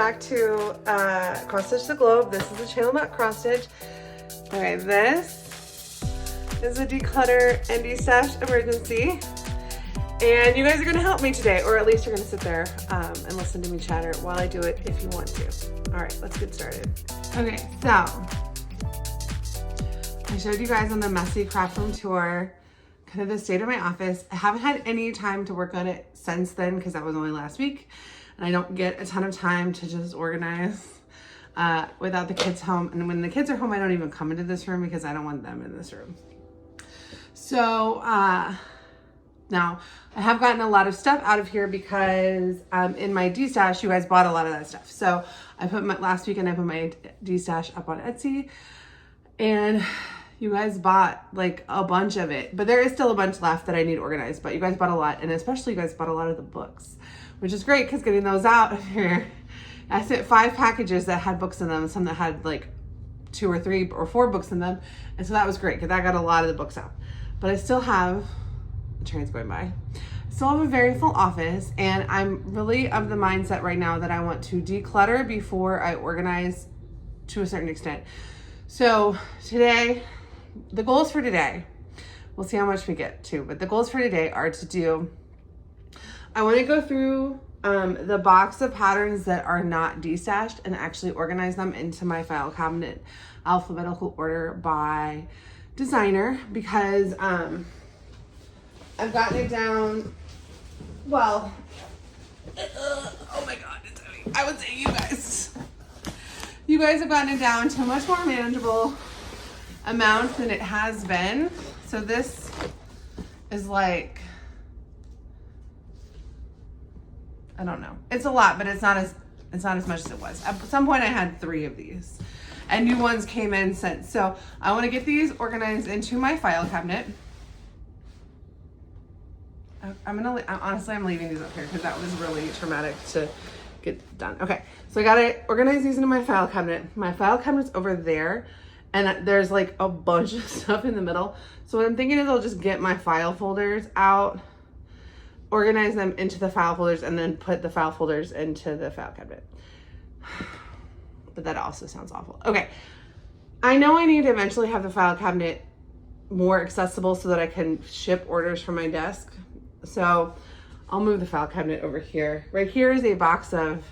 back to Cross Stitch the Globe. This is the channel, not cross stitch. Okay, this is a declutter and destash emergency. And you guys are gonna help me today, or at least you're gonna sit there and listen to me chatter while I do it if you want to. All right, let's get started. Okay, so I showed you guys on the messy craft room tour kind of the state of my office. I haven't had any time to work on it since then because that was only last week. And I don't get a ton of time to just organize without the kids home. And when the kids are home, I don't even come into this room because I don't want them in this room. So now I have gotten a lot of stuff out of here because in my destash, you guys bought a lot of that stuff. So I put last weekend, I put my destash up on Etsy and you guys bought like a bunch of it, but there is still a bunch left that I need organized, but you guys bought a lot. And especially you guys bought a lot of the books, which is great because getting those out of here, I sent 5 packages that had books in them, some that had like 2 or 3 or 4 books in them. And so that was great because I got a lot of the books out, but I still have, the train's going by. I still have a very full office and I'm really of the mindset right now that I want to declutter before I organize to a certain extent. So today, the goals for today, we'll see how much we get to, but the goals for today are to do, I want to go through the box of patterns that are not destashed and actually organize them into my file cabinet, alphabetical order by designer, because I've gotten it down, well, oh my God, it's heavy. I would say you guys have gotten it down to a much more manageable amount than it has been. So this is like, I don't know. It's a lot, but it's not as much as it was. At some point I had 3 of these and new ones came in since. So I want to get these organized into my file cabinet. Honestly, I'm leaving these up here because that was really traumatic to get done. Okay, so I gotta organize these into my file cabinet. My file cabinet's over there and there's like a bunch of stuff in the middle. So what I'm thinking is I'll just get my file folders out, organize them into the file folders, and then put the file folders into the file cabinet. But that also sounds awful. Okay, I know I need to eventually have the file cabinet more accessible so that I can ship orders from my desk. So I'll move the file cabinet over here. Right here is a box of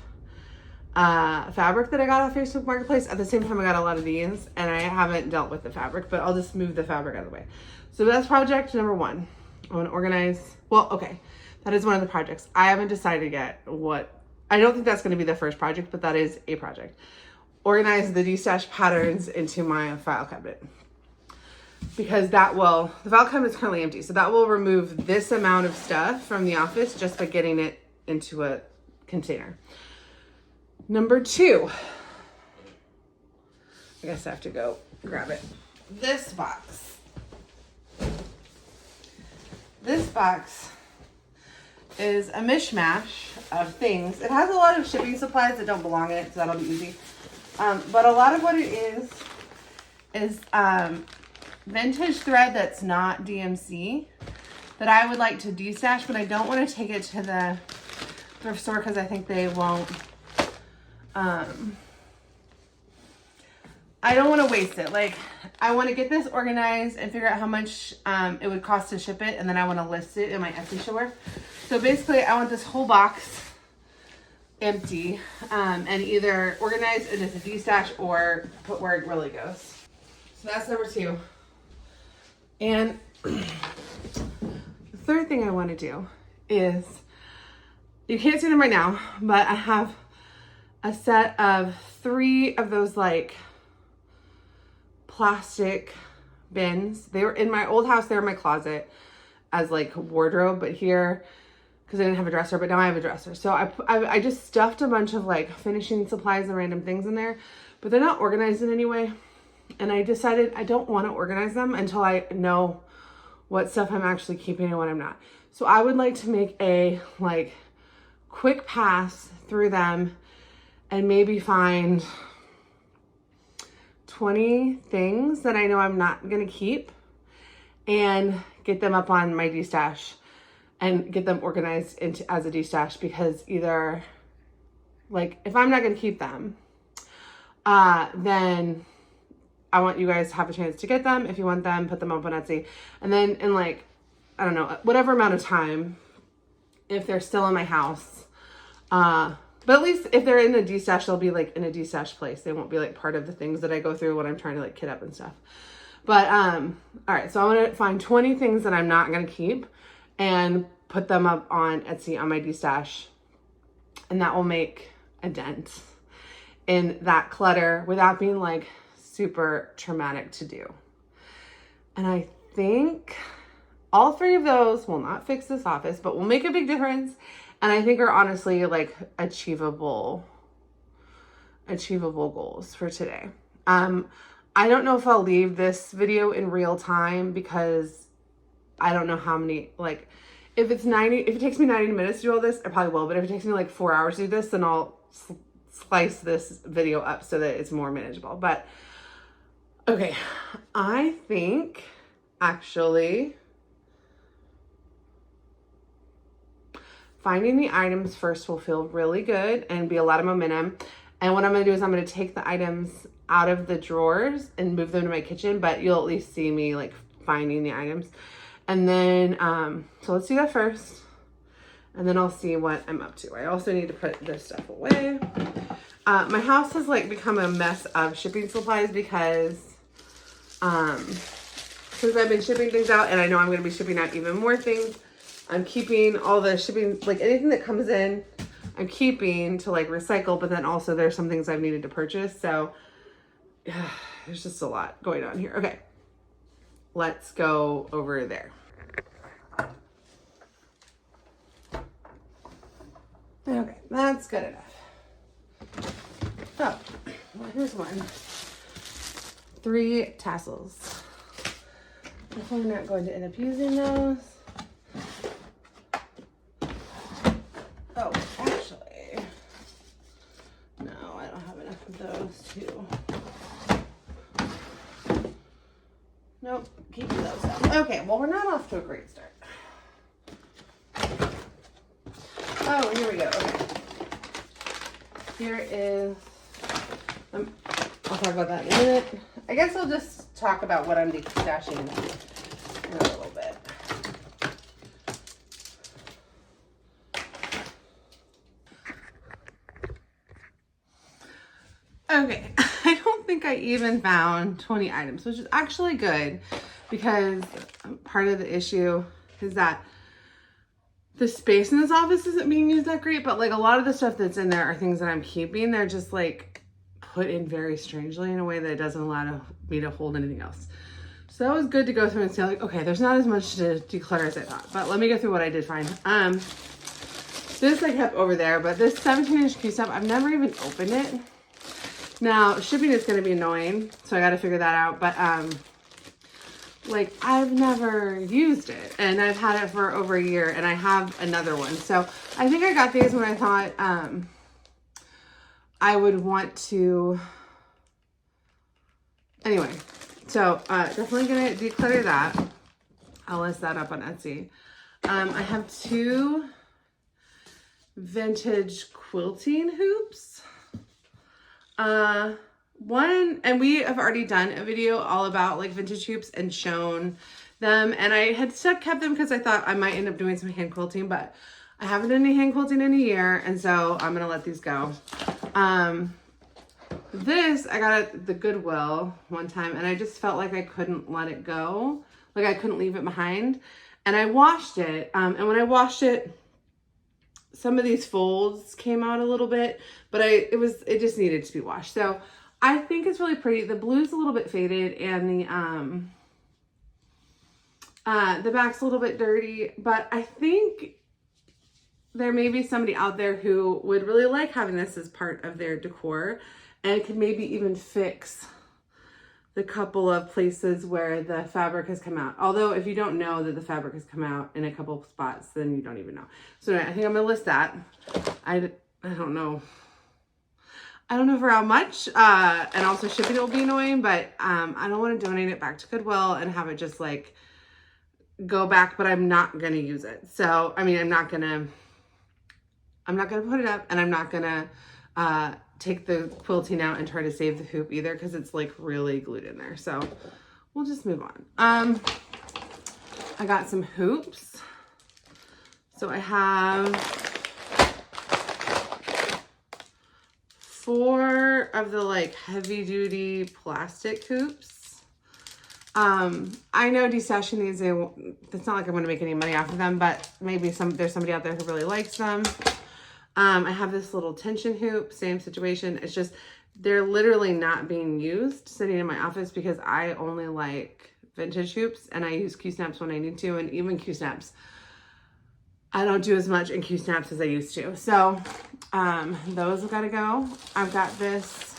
fabric that I got off Facebook Marketplace. At the same time, I got a lot of these and I haven't dealt with the fabric, but I'll just move the fabric out of the way. So that's project number 1. I want to organize, well, okay. That is one of the projects. I haven't decided yet what, I don't think that's going to be the first project, but that is a project. Organize the destash patterns into my file cabinet. Because that will, the file cabinet is currently empty, so that will remove this amount of stuff from the office just by getting it into a container. Number 2, I guess I have to go grab it. This box is a mishmash of things. It has a lot of shipping supplies that don't belong in it, so that'll be easy. But a lot of what it is vintage thread that's not DMC that I would like to destash, but I don't want to take it to the thrift store because I think they won't. I don't want to waste it. Like, I want to get this organized and figure out how much it would cost to ship it, and then I want to list it in my Etsy store. So basically, I want this whole box empty and either organized as a destash or put where it really goes. So that's number 2. And the third thing I want to do is, you can't see them right now, but I have a set of 3 of those like plastic bins. They were in my old house. They were in my closet as like a wardrobe, but here, because I didn't have a dresser, but now I have a dresser. So I just stuffed a bunch of like finishing supplies and random things in there, but they're not organized in any way. And I decided I don't want to organize them until I know what stuff I'm actually keeping and what I'm not. So I would like to make a like quick pass through them and maybe find 20 things that I know I'm not going to keep and get them up on my destash and get them organized into as a destash, because either like, if I'm not going to keep them, then I want you guys to have a chance to get them. If you want them, put them up on Etsy. And then in like, I don't know, whatever amount of time, if they're still in my house, but at least if they're in a destash, they'll be like in a destash place. They won't be like part of the things that I go through when I'm trying to like kit up and stuff. But, all right. So I'm going to find 20 things that I'm not going to keep and put them up on Etsy on my destash. And that will make a dent in that clutter without being like super traumatic to do. And I think all 3 of those will not fix this office, but will make a big difference. And I think are honestly like achievable goals for today. I don't know if I'll leave this video in real time because I don't know how many, like, if it takes me 90 minutes to do all this, I probably will. But if it takes me like 4 hours to do this, then I'll slice this video up so that it's more manageable. But okay, I think actually finding the items first will feel really good and be a lot of momentum. And what I'm going to do is I'm going to take the items out of the drawers and move them to my kitchen, but you'll at least see me like finding the items. And then, so let's do that first. And then I'll see what I'm up to. I also need to put this stuff away. My house has like become a mess of shipping supplies because, since I've been shipping things out and I know I'm going to be shipping out even more things, I'm keeping all the shipping, like anything that comes in, I'm keeping to like recycle, but then also there's some things I've needed to purchase. So there's just a lot going on here. Okay, let's go over there. Okay, that's good enough. Oh, well, here's one. 3 tassels. If I'm not going to end up using those. Oh, actually, no, I don't have enough of those too. Nope, keep those up. Okay, well, we're not off to a great start. Oh, here we go. Okay. Here is, I'll talk about that in a minute. I guess I'll just talk about what I'm destashing in a little bit. Okay, I don't think I even found 20 items, which is actually good because part of the issue is that the space in this office isn't being used that great, but like a lot of the stuff that's in there are things that I'm keeping. They're just like put in very strangely in a way that it doesn't allow me to hold anything else. So that was good to go through and say like, okay, there's not as much to declutter as I thought, but let me go through what I did find. This I kept over there, but this 17-inch Q-step, I've never even opened it. Now, shipping is going to be annoying, so I got to figure that out, but like I've never used it and I've had it for over a year and I have another one. So I think I got these when I thought I would want to, anyway, so definitely gonna declutter that. I'll list that up on Etsy. I have 2 vintage quilting hoops. One, and we have already done a video all about like vintage hoops and shown them, and I had kept them because I thought I might end up doing some hand quilting, but I haven't done any hand quilting in a year, and so I'm gonna let these go. This I got at the Goodwill one time, and I just felt like I couldn't let it go, like I couldn't leave it behind, and I washed it, and when I washed it, some of these folds came out a little bit, but it just needed to be washed. So I think it's really pretty. The blue's a little bit faded and the back's a little bit dirty, but I think there may be somebody out there who would really like having this as part of their decor and could maybe even fix the couple of places where the fabric has come out. Although if you don't know that the fabric has come out in a couple of spots, then you don't even know. So anyway, I think I'm gonna list that. I don't know. I don't know for how much, and also shipping will be annoying, but I don't want to donate it back to Goodwill and have it just like go back, but I'm not going to use it. So, I mean, I'm not going to put it up, and I'm not going to take the quilting out and try to save the hoop either, because it's like really glued in there. So we'll just move on. I got some hoops. So I have 4 of the like heavy duty plastic hoops. I know destashing these, it's not like I'm going to make any money off of them, but maybe there's somebody out there who really likes them. I have this little tension hoop, same situation. It's just, they're literally not being used sitting in my office because I only like vintage hoops and I use Q-snaps when I need to. And even Q-snaps, I don't do as much in Q-snaps as I used to. So those have got to go. I've got this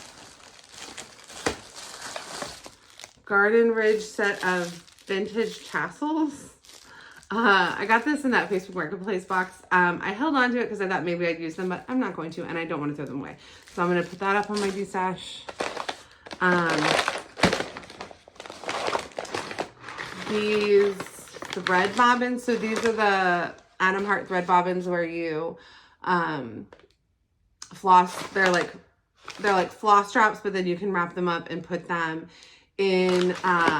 Garden Ridge set of vintage tassels. I got this in that Facebook Marketplace box. I held on to it because I thought maybe I'd use them, but I'm not going to, and I don't want to throw them away. So I'm going to put that up on my destash. These thread bobbins. So these are the Adam Hart thread bobbins where you floss. They're like floss drops, but then you can wrap them up and put them in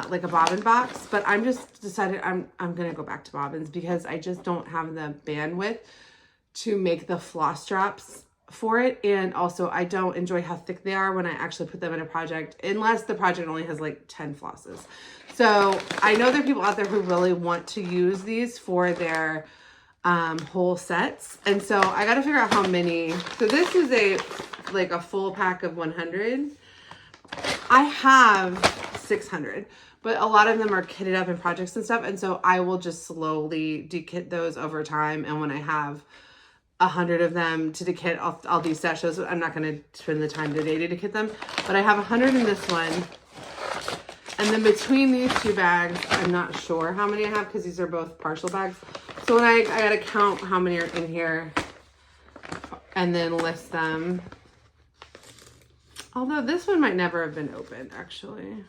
like a bobbin box. But I'm just decided I'm gonna go back to bobbins because I just don't have the bandwidth to make the floss drops for it. And also I don't enjoy how thick they are when I actually put them in a project, unless the project only has like 10 flosses. So I know there are people out there who really want to use these for their whole sets. And so I got to figure out how many. So this is a full pack of 100. I have 600, but a lot of them are kitted up in projects and stuff. And so I will just slowly dekit those over time. And when I have 100 of them to dekit, I'll destash those. I'm not going to spend the time today to dekit them, but I have 100 in this one. And then between these 2 bags, I'm not sure how many I have because these are both partial bags. So when I got to count how many are in here and then list them. Although this one might never have been opened, actually.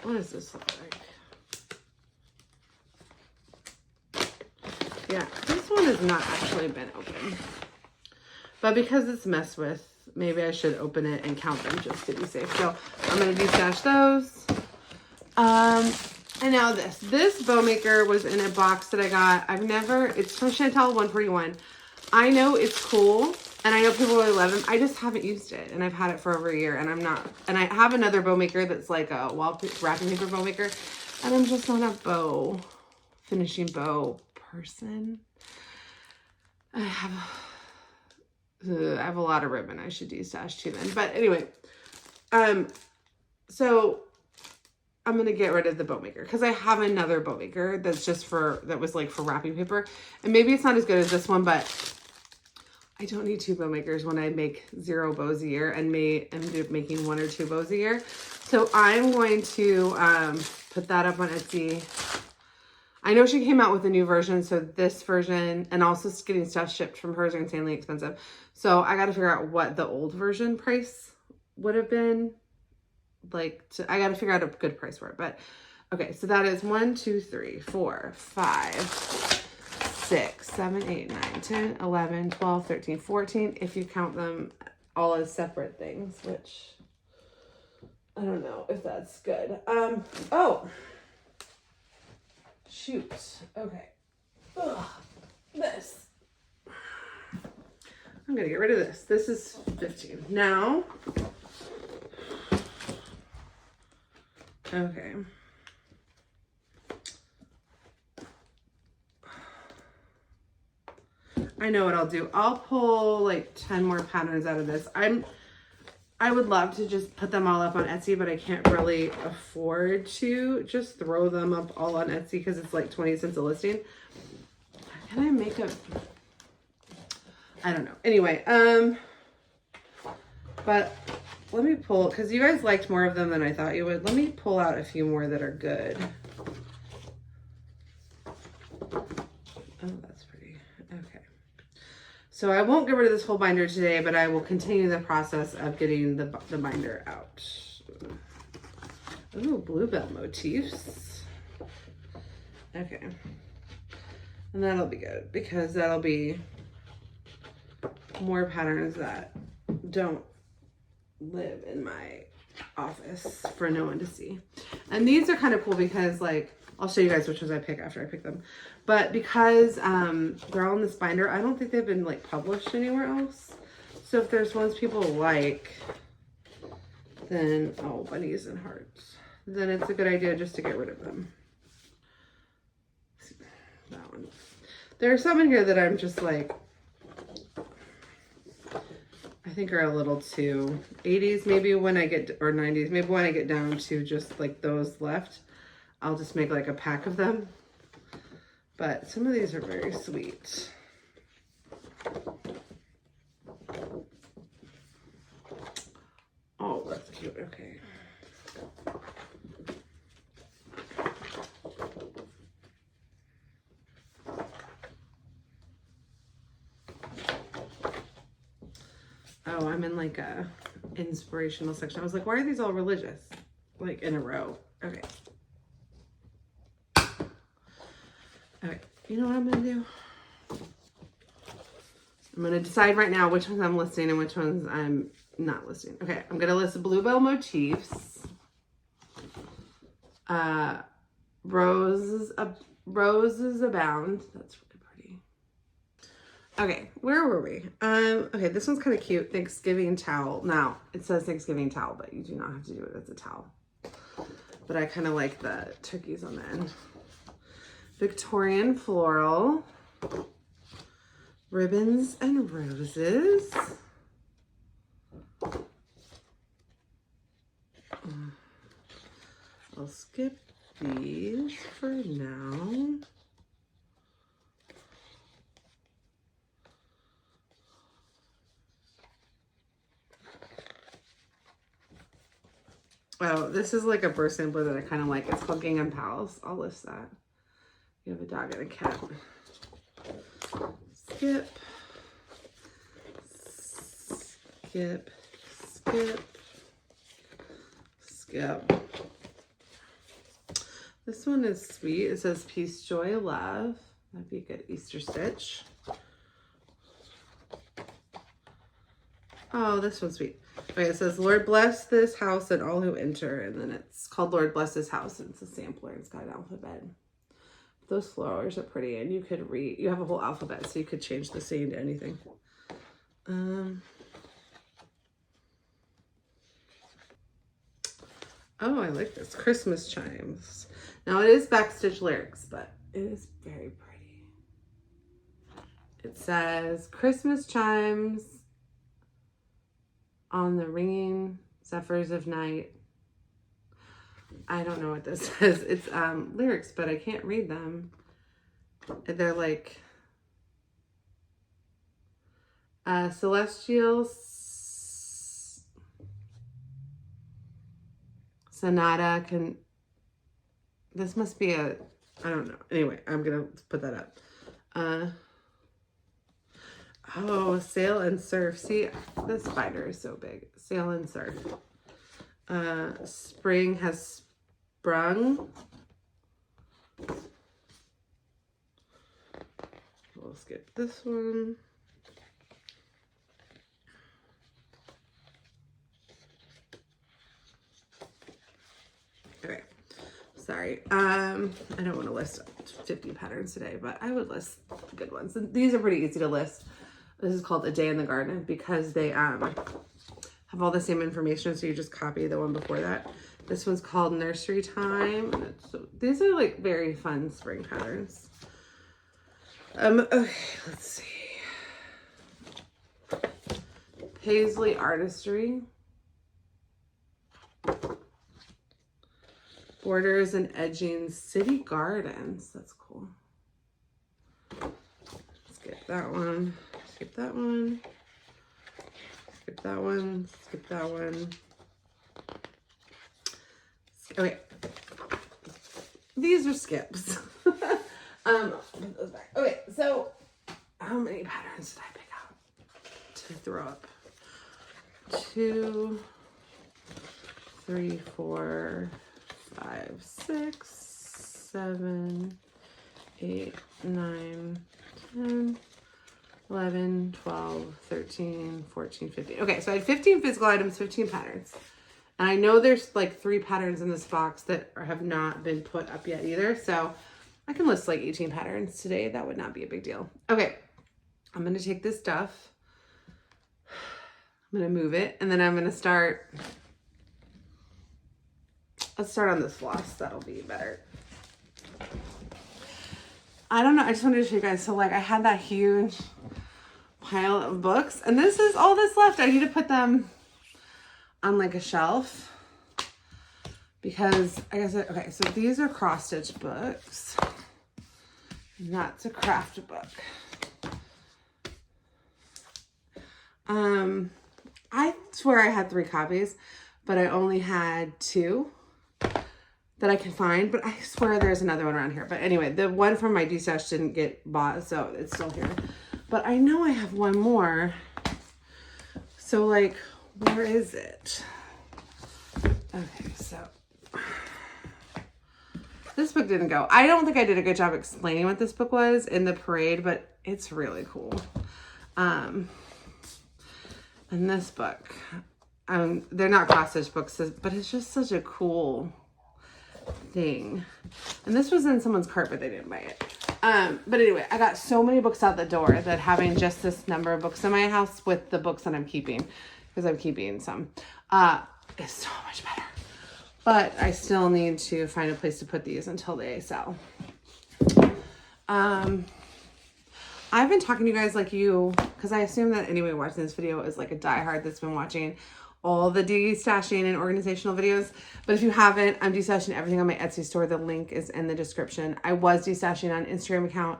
What does this look like? Yeah, this one has not actually been opened. But because it's messed with, maybe I should open it and count them just to be safe. So I'm going to destash those. And now this bow maker was in a box that I got. It's from Chantel 141. I know it's cool. And I know people really love them. I just haven't used it. And I've had it for over a year. And I have another bow maker that's like a wrapping paper bow maker. And I'm just not a finishing bow person. I have a lot of ribbon I should destash too then. But anyway, so I'm going to get rid of the bow maker because I have another bow maker that's that was like for wrapping paper. And maybe it's not as good as this one, but I don't need 2 bow makers when I make 0 bows a year and end up making 1 or 2 bows a year. So I'm going to put that up on Etsy. I know she came out with a new version, so this version, and also getting stuff shipped from hers are insanely expensive. So I got to figure out what the old version price would have been. I got to figure out a good price for it. But okay, so that is 1, 2, 3, 4, 5, 6, 7, 8, 9, 10, 11, 12, 13, 14, if you count them all as separate things, which I don't know if that's good. Oh, shoot. Okay. Ugh, this. I'm going to get rid of this. This is 15. Now, okay. I know what I'll do. I'll pull like 10 more patterns out of this. I would love to just put them all up on Etsy, but I can't really afford to just throw them up all on Etsy because it's like 20 cents a listing. Can I make I don't know. Anyway, but let me pull, because you guys liked more of them than I thought you would. Let me pull out a few more that are good. Oh, that's pretty. Okay. So I won't get rid of this whole binder today, but I will continue the process of getting the binder out. Ooh, bluebell motifs. Okay. And that'll be good because that'll be more patterns that don't live in my office for no one to see. And these are kind of cool because, like, I'll show you guys which ones I pick after I pick them. But because they're all in this binder, I don't think they've been like published anywhere else. So if there's ones people like, then, oh, bunnies and hearts, then it's a good idea just to get rid of them. That one. There are some in here that I'm just like, I think are a little too 80s maybe when I get, or 90s, maybe when I get down to just like those left, I'll just make like a pack of them. But some of these are very sweet. Oh, that's cute. Okay. Oh, I'm in like a inspirational section. I was like, why are these all religious? Like in a row. Okay. Okay, you know what I'm gonna do? I'm gonna decide right now which ones I'm listing and which ones I'm not listing. Okay, I'm gonna list bluebell motifs. Roses abound. That's really pretty. Okay, where were we? Okay, this one's kind of cute. Thanksgiving towel. Now, it says Thanksgiving towel, but you do not have to do it as a towel. But I kind of like the turkeys on the end. Victorian floral. Ribbons and roses. I'll skip these for now. Oh, this is like a burst sampler that I kind of like. It's called Gingham Pals. I'll list that. You have a dog and a cat. Skip. Skip. Skip. Skip. This one is sweet. It says peace, joy, love. That'd be a good Easter stitch. Oh, this one's sweet. Okay, it says, Lord bless this house and all who enter. And then it's called Lord bless this house. And it's a sampler. It's got an alphabet. Those flowers are pretty. And you could read, you have a whole alphabet, so you could change the saying to anything. Oh, I like this. Christmas chimes. Now it is backstitch lyrics, but it is very pretty. It says, Christmas chimes on the ringing zephyrs of night. I don't know what this says. It's lyrics, but I can't read them. They're like celestial sonata can. This must be a, I don't know. Anyway, I'm gonna put that up. Oh, sail and surf. See, this binder is so big. Sail and surf. Spring has sprung. We'll skip this one. Okay. Sorry. I don't want to list 50 patterns today, but I would list good ones. And these are pretty easy to list. This is called A Day in the Garden because they have all the same information, so you just copy the one before that. This one's called Nursery Time. And these are like very fun spring patterns. Okay, let's see. Paisley Artistry. Borders and Edging City Gardens. That's cool. Skip that one. Skip that one. Skip that one. Skip that one. Okay. These are skips. Okay, so how many patterns did I pick out to throw up? 2, 3, 4, 5, 6, 7, 8, 9, 10, 11, 12, 13, 14, 15. Okay, so I had 15 physical items, 15 patterns. And I know there's like 3 patterns in this box that have not been put up yet either. So I can list like 18 patterns today. That would not be a big deal. Okay, I'm going to take this stuff. I'm going to move it. And then I'm going to start. Let's start on this floss. That'll be better. I don't know. I just wanted to show you guys. So like I had that huge pile of books. And this is all that's left. I need to put them on like a shelf. Because I guess, okay, so these are cross stitch books. That's a craft book. I swear I had 3 copies, but I only had 2 that I can find, but I swear there's another one around here. But anyway, the one from my destash didn't get bought, so it's still here. But I know I have one more. So like, where is it? Okay, so this book didn't go. I don't think I did a good job explaining what this book was in the parade, but it's really cool. And this book, they're not cross-stitch books, but it's just such a cool thing. And this was in someone's cart, but they didn't buy it. But anyway, I got so many books out the door that having just this number of books in my house with the books that I'm keeping, because I'm keeping some, is so much better. But I still need to find a place to put these until they sell. I've been talking to you guys like you, because I assume that anyone watching this video is like a diehard that's been watching all the destashing and organizational videos. But if you haven't, I'm destashing everything on my Etsy store. The link is in the description. I was destashing on Instagram account,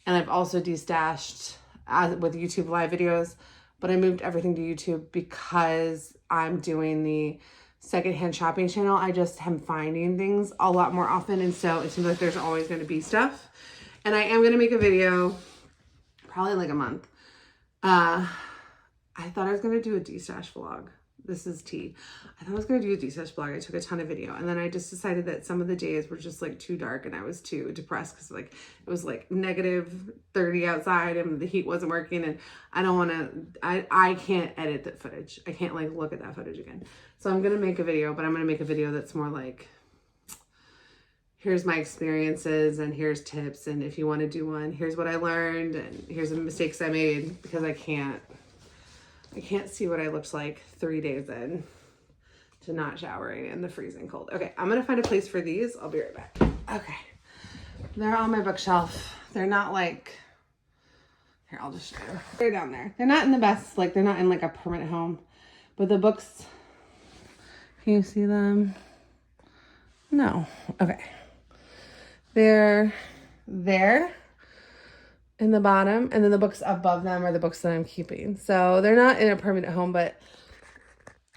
and I've also destashed with YouTube live videos, but I moved everything to YouTube because I'm doing the secondhand shopping channel. I just am finding things a lot more often, and so it seems like there's always going to be stuff. And I am going to make a video probably like a month. I thought I was going to do a destash vlog. This is tea. I thought I was going to do a destash vlog. I took a ton of video, and then I just decided that some of the days were just like too dark and I was too depressed because like it was like -30 outside and the heat wasn't working, and I don't want to, I can't edit that footage. I can't like look at that footage again. So I'm going to make a video, but I'm going to make a video that's more like, here's my experiences and here's tips, and if you want to do one, here's what I learned and here's the mistakes I made, because I can't see what I looked like 3 days in to not showering in the freezing cold. Okay, I'm gonna find a place for these. I'll be right back. Okay, they're on my bookshelf. They're not like, here, I'll just show you. They're down there. They're not in the best, like they're not in like a permanent home, but the books, can you see them? No, okay. They're there in the bottom, and then the books above them are the books that I'm keeping. So they're not in a permanent home, but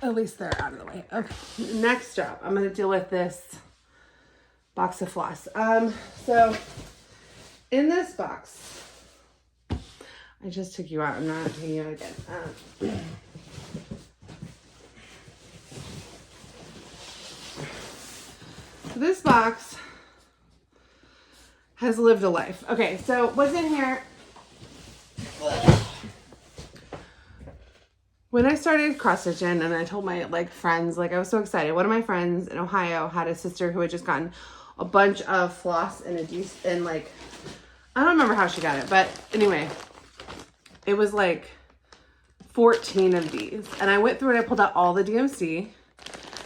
at least they're out of the way. Okay, next up, I'm going to deal with this box of floss. So in this box, I just took you out. I'm not taking you out again. So this box has lived a life. Okay, so what's in here? When I started cross stitching, and I told my like friends, like I was so excited. One of my friends in Ohio had a sister who had just gotten a bunch of floss and like, I don't remember how she got it, but anyway, it was like 14 of these. And I went through and I pulled out all the DMC,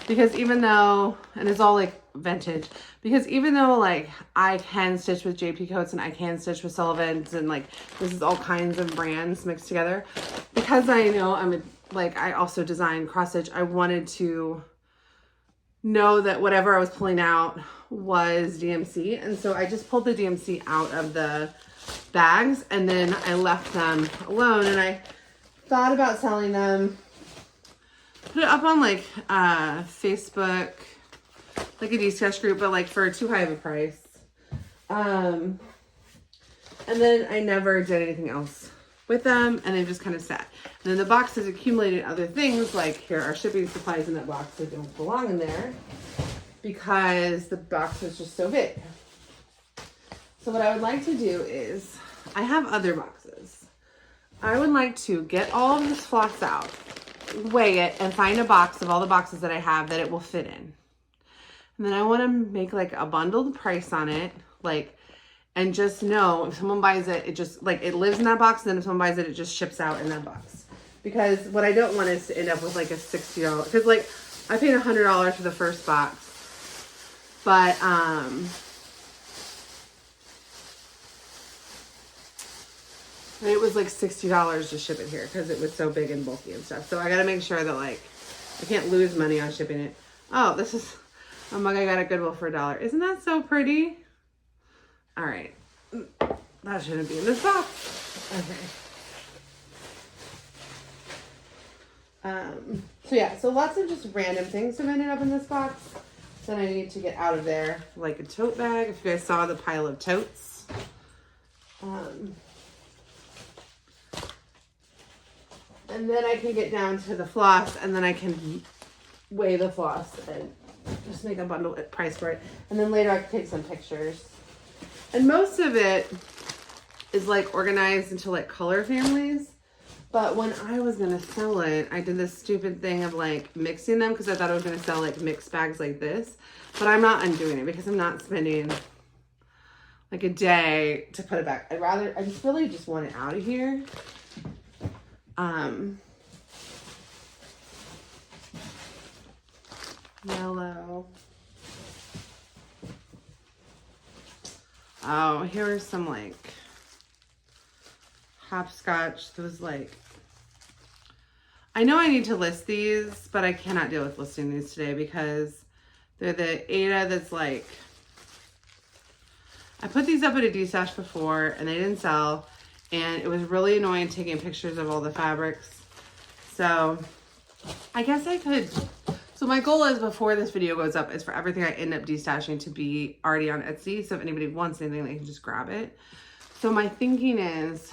because even though, and it's all like vintage, because even though like I can stitch with JP Coats and I can stitch with Sullivan's, and like this is all kinds of brands mixed together, because I know I also design cross stitch, I wanted to know that whatever I was pulling out was DMC. And so I just pulled the DMC out of the bags, and then I left them alone, and I thought about selling them, put it up on like Facebook, like a destash group, but like for too high of a price. And then I never did anything else with them, and they just kind of sat. And then the box has accumulated other things, like here are shipping supplies in that box that don't belong in there because the box was just so big. So what I would like to do is, I have other boxes I would like to get all of this floss out, weigh it, and find a box of all the boxes that I have that it will fit in. And then I want to make like a bundled price on it, like, and just know if someone buys it, it just like it lives in that box. And then if someone buys it, it just ships out in that box. Because what I don't want is to end up with like a $60, because like I paid $100 for the first box, but it was like $60 to ship it here because it was so big and bulky and stuff. So I got to make sure that like I can't lose money on shipping it. Oh, this is a mug I got at Goodwill for $1. Isn't that so pretty? All right. That shouldn't be in this box. Okay. So yeah, so lots of just random things have ended up in this box that I need to get out of there. Like a tote bag, if you guys saw the pile of totes. And then I can get down to the floss, and then I can weigh the floss and just make a bundle price for it. And then later I can take some pictures. And most of it is like organized into like color families. But when I was going to sell it, I did this stupid thing of like mixing them because I thought I was going to sell like mixed bags like this. But I'm not undoing it because I'm not spending like a day to put it back. I just really just want it out of here. Yellow. Oh, here are some like hopscotch. Those like, I know I need to list these, but I cannot deal with listing these today because they're the Ada that's like, I put these up at a destash before and they didn't sell. And it was really annoying taking pictures of all the fabrics. So I guess I could. So my goal is before this video goes up is for everything I end up destashing to be already on Etsy. So if anybody wants anything, they can just grab it. So my thinking is,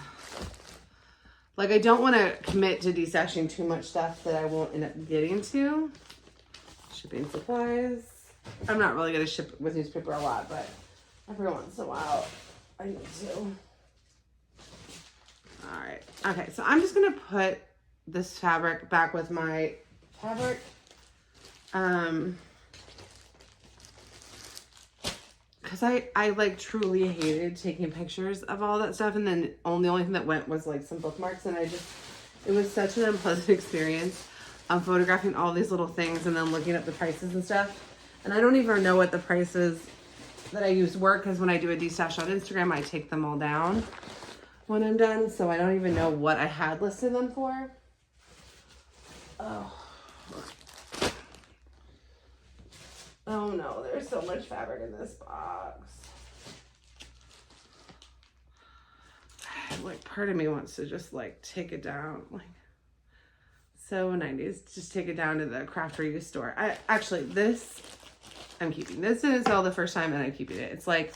like, I don't want to commit to destashing too much stuff that I won't end up getting to. Shipping supplies. I'm not really going to ship with newspaper a lot, but every once in a while I need to. All right. Okay, so I'm just going to put this fabric back with my fabric. Because I like truly hated taking pictures of all that stuff. And then the only thing that went was like some bookmarks. And it was such an unpleasant experience. Photographing all these little things and then looking up the prices and stuff. And I don't even know what the prices that I use were because when I do a destash on Instagram, I take them all down when I'm done, so I don't even know what I had listed them for. Oh no, there's so much fabric in this box. Like part of me wants to just like take it down, like so 90s, just take it down to the craft reuse store. I'm keeping this. Didn't sell the first time and I'm keeping it. It's like,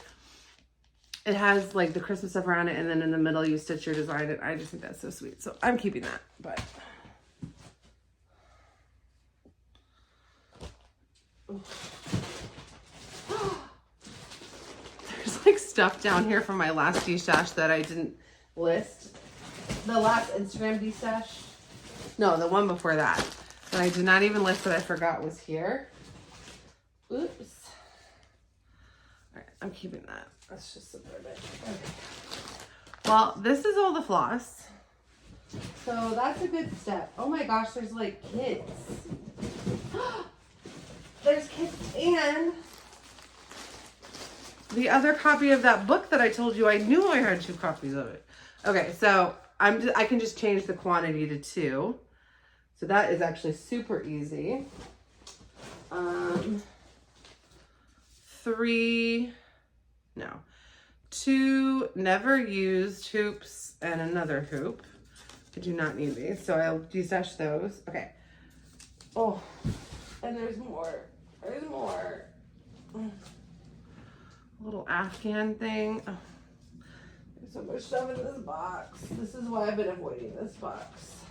it has like the Christmas stuff around it, and then in the middle you stitch your design, and I just think that's so sweet. So I'm keeping that, but there's like stuff down here from my last destash that I didn't list. The last Instagram destash. No, the one before that I did not even list that I forgot was here. Oops. All right, I'm keeping that. Let's just support it. Okay. Well, this is all the floss. So that's a good step. Oh my gosh, there's like kids. There's kids and the other copy of that book that I told you I knew I had 2 copies of it. Okay, so I can just change the quantity to 2. So that is actually super easy. 2 never used hoops and another hoop. I do not need these, so I'll destash those. Okay. Oh, and there's more. There's more. A little Afghan thing. Oh, there's so much stuff in this box. This is why I've been avoiding this box.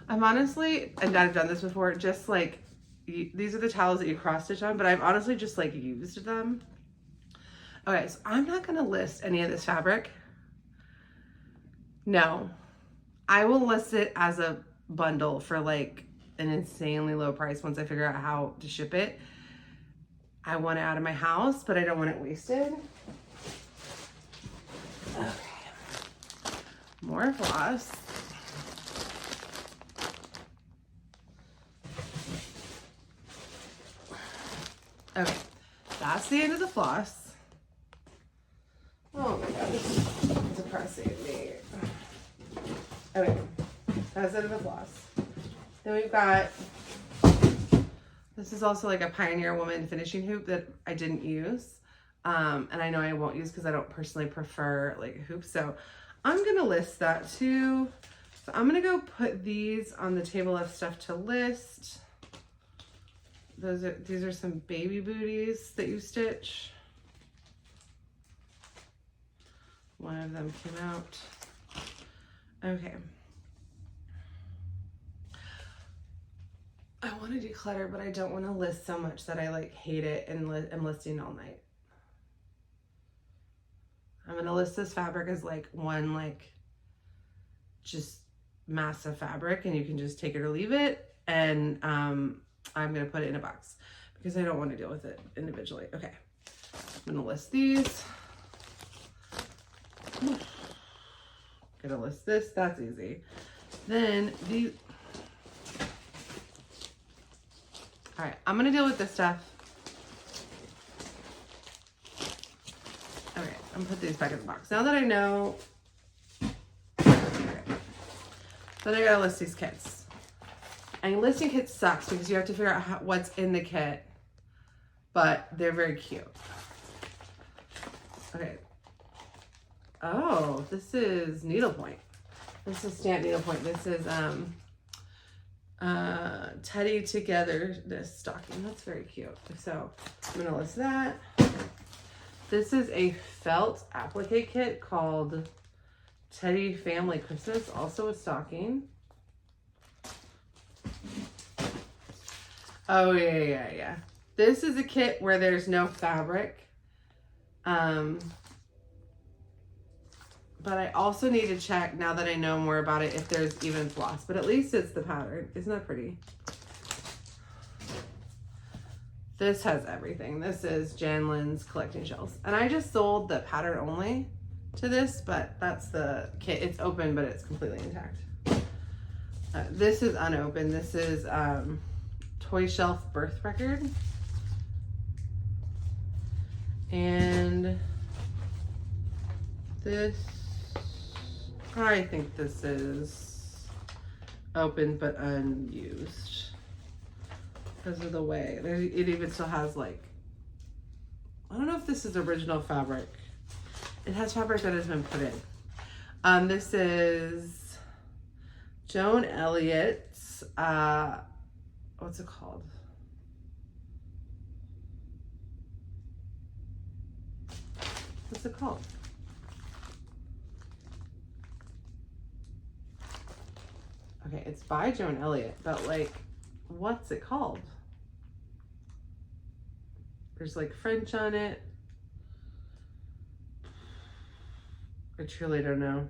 I'm honestly, and I've done this before, just like, these are the towels that you cross stitch on, but I've honestly just like used them. Okay, so I'm not gonna list any of this fabric No, I will list it as a bundle for like an insanely low price once I figure out how to ship it. I want it out of my house, but I don't want it wasted. Okay. More floss. Okay, that's the end of the floss. Oh my god, this is depressing me. Okay, that's the end of the floss. Then we've got, this is also like a Pioneer Woman finishing hoop that I didn't use. And I know I won't use because I don't personally prefer like hoops. So I'm gonna list that too. So I'm gonna go put these on the table of stuff to list. These are some baby booties that you stitch. One of them came out. Okay. I want to declutter, but I don't want to list so much that I like hate it and I'm listing all night. I'm going to list this fabric as like one like just massive fabric and you can just take it or leave it. And I'm going to put it in a box because I don't want to deal with it individually. Okay. I'm going to list these. Gonna list this, that's easy. Then these, all right, I'm gonna deal with this stuff. Okay, I'm gonna put these back in the box. Now that I know, okay, then I gotta list these kits. And listing kits sucks because you have to figure out what's in the kit, but they're very cute. Okay. Oh, this is needlepoint. This is stamped needlepoint. This is Teddy Togetherness stocking. That's very cute. So I'm gonna list that. This is a felt applique kit called Teddy Family Christmas, also a stocking. Oh yeah. This is a kit where there's no fabric. But I also need to check, now that I know more about it, if there's even floss. But at least it's the pattern. Isn't that pretty? This has everything. This is Jan Lynn's collecting shells. And I just sold the pattern only to this, but that's the kit. It's open, but it's completely intact. This is unopened. This is Toy Shelf Birth Record. And this, I think this is open but unused because of the way it even still has like, I don't know if this is original fabric. It has fabric that has been put in. This is Joan Elliott's, what's it called? What's it called? Okay, it's by Joan Elliott, but like, what's it called? There's like French on it. I truly don't know.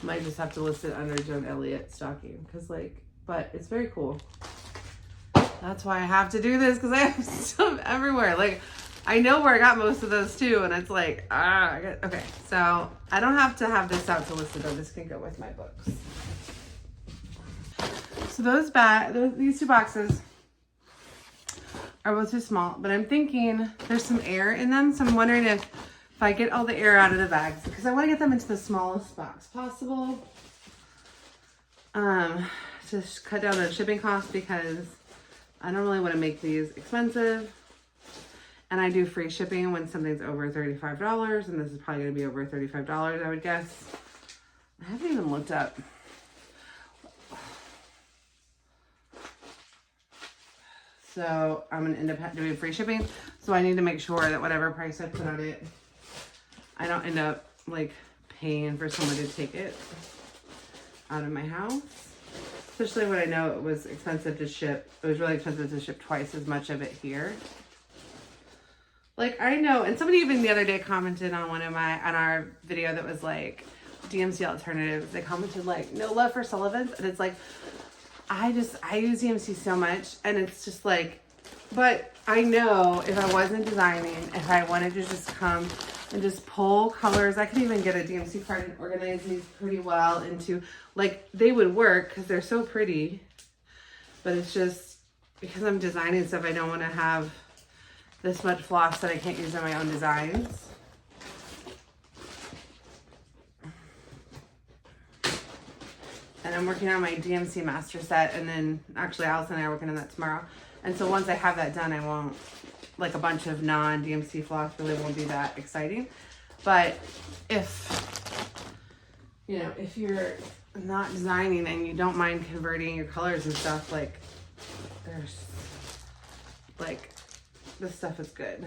I might just have to list it under Joan Elliott stocking because like, but it's very cool. That's why I have to do this because I have stuff everywhere. Like, I know where I got most of those too, and it's like, okay. So I don't have to have this out to list it, though. This can go with my books. So these two boxes are both too small, but I'm thinking there's some air in them. So I'm wondering if I get all the air out of the bags, because I want to get them into the smallest box possible. To cut down on shipping costs, because I don't really want to make these expensive. And I do free shipping when something's over $35, and this is probably going to be over $35, I would guess. I haven't even looked up. So I'm going to end up doing free shipping. So I need to make sure that whatever price I put on it, I don't end up like paying for someone to take it out of my house. Especially when I know it was expensive to ship. It was really expensive to ship twice as much of it here. Like, I know, and somebody even the other day commented on on our video that was like, DMC alternatives. They commented like, no love for Sullivan's. And it's like, I use DMC so much, and it's just like, but I know if I wasn't designing, if I wanted to just come and just pull colors, I could even get a DMC card and organize these pretty well into, like, they would work because they're so pretty, but it's just because I'm designing stuff, I don't want to have this much floss that I can't use in my own designs. And I'm working on my DMC master set, and then actually Allison and I are working on that tomorrow. And so once I have that done, I won't, like, a bunch of non-DMC floss really won't be that exciting. But if, you know, if you're not designing and you don't mind converting your colors and stuff, like, there's, like, this stuff is good.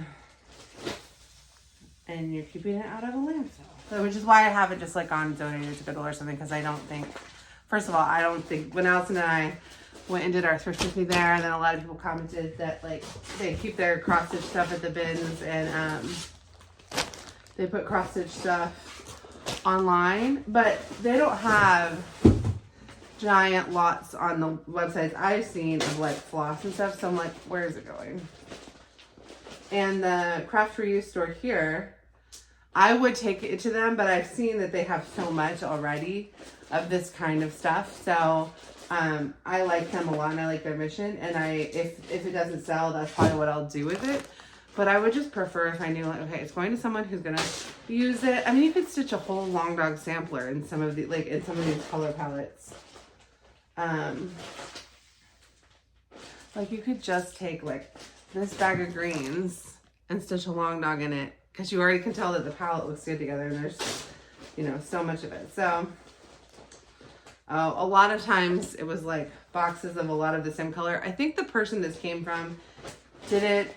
And you're keeping it out of a landfill. So, which is why I haven't just, like, gone donated to Goodwill or something, because I don't think, first of all, I don't think, when Allison and I went and did our thrift with me there, and then a lot of people commented that, like, they keep their cross-stitch stuff at the bins, and they put cross-stitch stuff online, but they don't have giant lots on the websites I've seen of, like, floss and stuff, so I'm like, where is it going? And the Craft for You store here, I would take it to them, but I've seen that they have so much already of this kind of stuff, so I like them a lot, and I like their mission, and if it doesn't sell, that's probably what I'll do with it. But I would just prefer if I knew, like, okay, it's going to someone who's gonna use it. I mean, you could stitch a whole long dog sampler in some of the, like, in some of these color palettes. Like, you could just take, like, this bag of greens and stitch a long dog in it, because you already can tell that the palette looks good together, and there's, you know, so much of it. So a lot of times it was like boxes of a lot of the same color. I think the person this came from didn't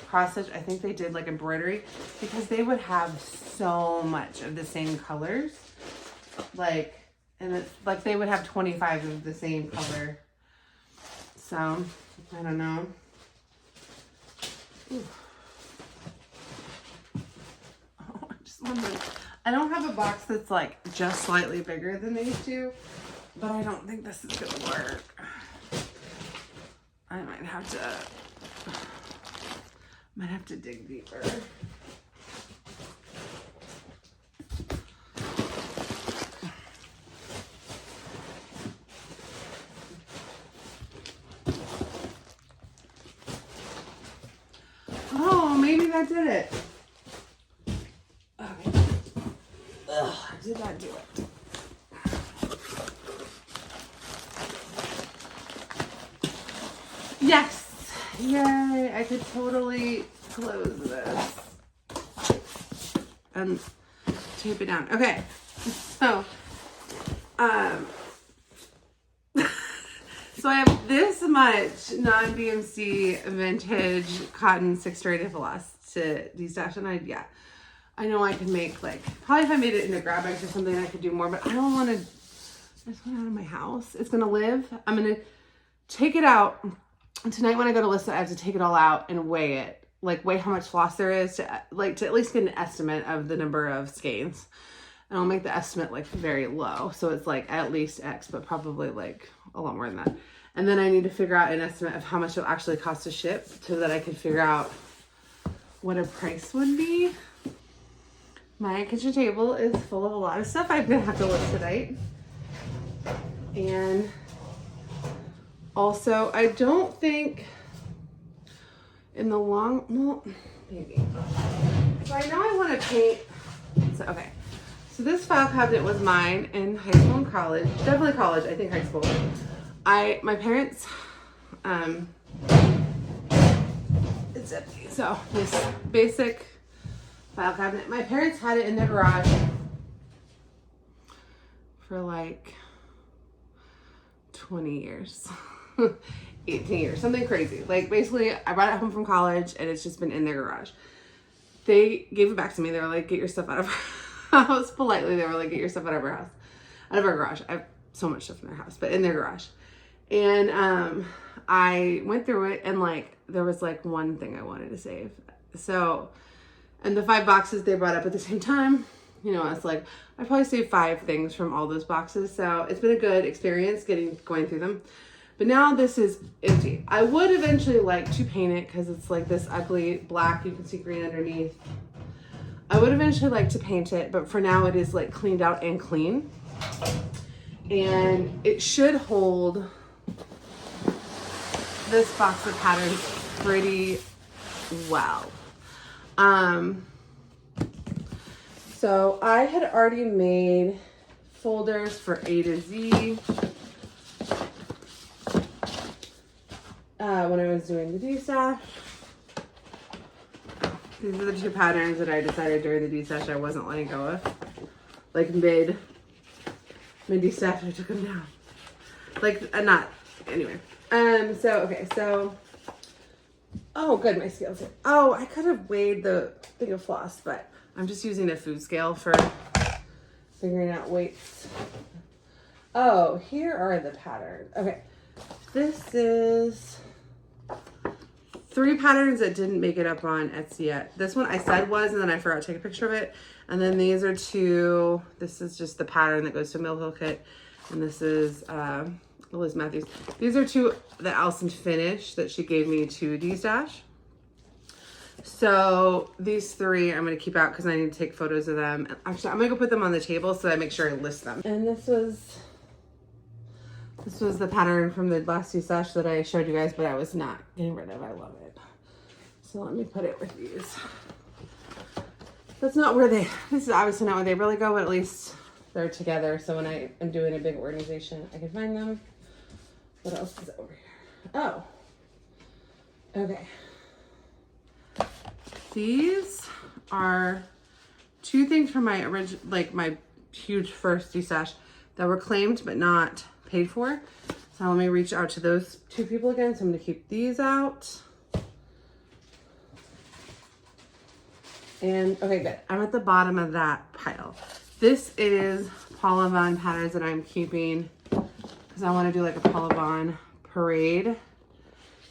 cross stitch. I think they did, like, embroidery, because they would have so much of the same colors, like, and it's like they would have 25 of the same color. So I don't know. Ooh. Oh, I just wonder. I don't have a box that's, like, just slightly bigger than these two, but I don't think this is gonna work. I might have to dig deeper. Oh, maybe that did it. Okay. Ugh, did that do it? Yes! Yay! I could totally close this and tape it down. Okay, so so I have this much non-DMC vintage cotton 6-straight floss to destash, and I know I could make, like, probably if I made it into grab bags or something, I could do more, but I don't want to, I just want it out of my house. It's going to live. I'm going to take it out. And tonight when I go to list it, I have to take it all out and weigh it. Like, weigh how much floss there is to at least get an estimate of the number of skeins. And I'll make the estimate, like, very low. So it's, like, at least X, but probably, like, a lot more than that. And then I need to figure out an estimate of how much it'll actually cost to ship so that I can figure out what a price would be. My kitchen table is full of a lot of stuff I'm gonna have to list tonight. And also, I don't think in the long, well, maybe. So I know I want to paint, so, okay. So this file cabinet was mine in high school and college, definitely college, I think high school. My parents, it's empty. So this basic file cabinet, my parents had it in their garage for like 20 years, 18 years, something crazy. Like, basically I brought it home from college and it's just been in their garage. They gave it back to me. They were like, get your stuff out of our house. Politely, they were like, get your stuff out of our house, out of our garage. I have so much stuff in their house, but in their garage. And I went through it, and, like, there was, like, one thing I wanted to save. So, and the 5 boxes they brought up at the same time, you know, it's like, I probably saved 5 things from all those boxes. So it's been a good experience going through them. But now this is empty. I would eventually like to paint it because it's like this ugly black. You can see green underneath. I would eventually like to paint it, but for now it is like cleaned out and clean. And it should hold this box of patterns pretty well. So I had already made folders for A to Z when I was doing the destash. These are the 2 patterns that I decided during the destash I wasn't letting go of. Like mid destash, I took them down. Like anyway. Okay, so, oh good, my scale's here. Oh, I could have weighed the thing of floss, but I'm just using a food scale for figuring out weights. Oh, here are the patterns. Okay, this is 3 patterns that didn't make it up on Etsy yet. This one I said was, and then I forgot to take a picture of it. And then these are 2, this is just the pattern that goes to Mill Kit. And this is Liz Matthews. These are 2 that Allison finished that she gave me to destash. So these 3 I'm going to keep out because I need to take photos of them. Actually, I'm going to go put them on the table so I make sure I list them. And this was the pattern from the last destash that I showed you guys, but I was not getting rid of. I love it. So let me put it with these. This is obviously not where they really go, but at least they're together. So when I am doing a big organization, I can find them. What else is over here? Oh, okay. These are 2 things from my my huge first destash that were claimed but not paid for. So let me reach out to those 2 people again. So I'm going to keep these out. And okay, good. I'm at the bottom of that pile. This is Paula Vaughn patterns that I'm keeping because I want to do like a Paula Vaughn parade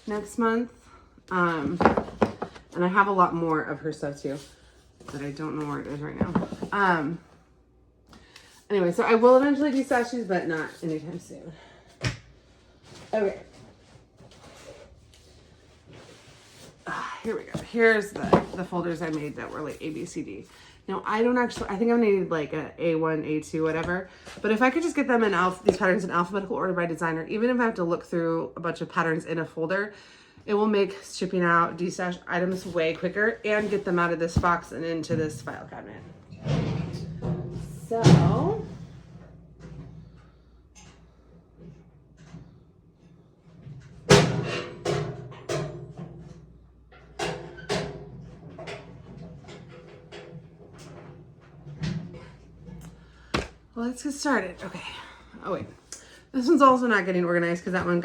next month. And I have a lot more of her stuff too, but I don't know where it is right now. Anyway, so I will eventually destash these, but not anytime soon. Okay. Here we go. Here's the folders I made that were like A, B, C, D. Now, I think I'm gonna need like a A1, A2, whatever. But if I could just get them in these patterns in alphabetical order by designer, even if I have to look through a bunch of patterns in a folder, it will make shipping out destash items way quicker and get them out of this box and into this file cabinet. So, let's get started. Okay. Oh wait, this one's also not getting organized because that one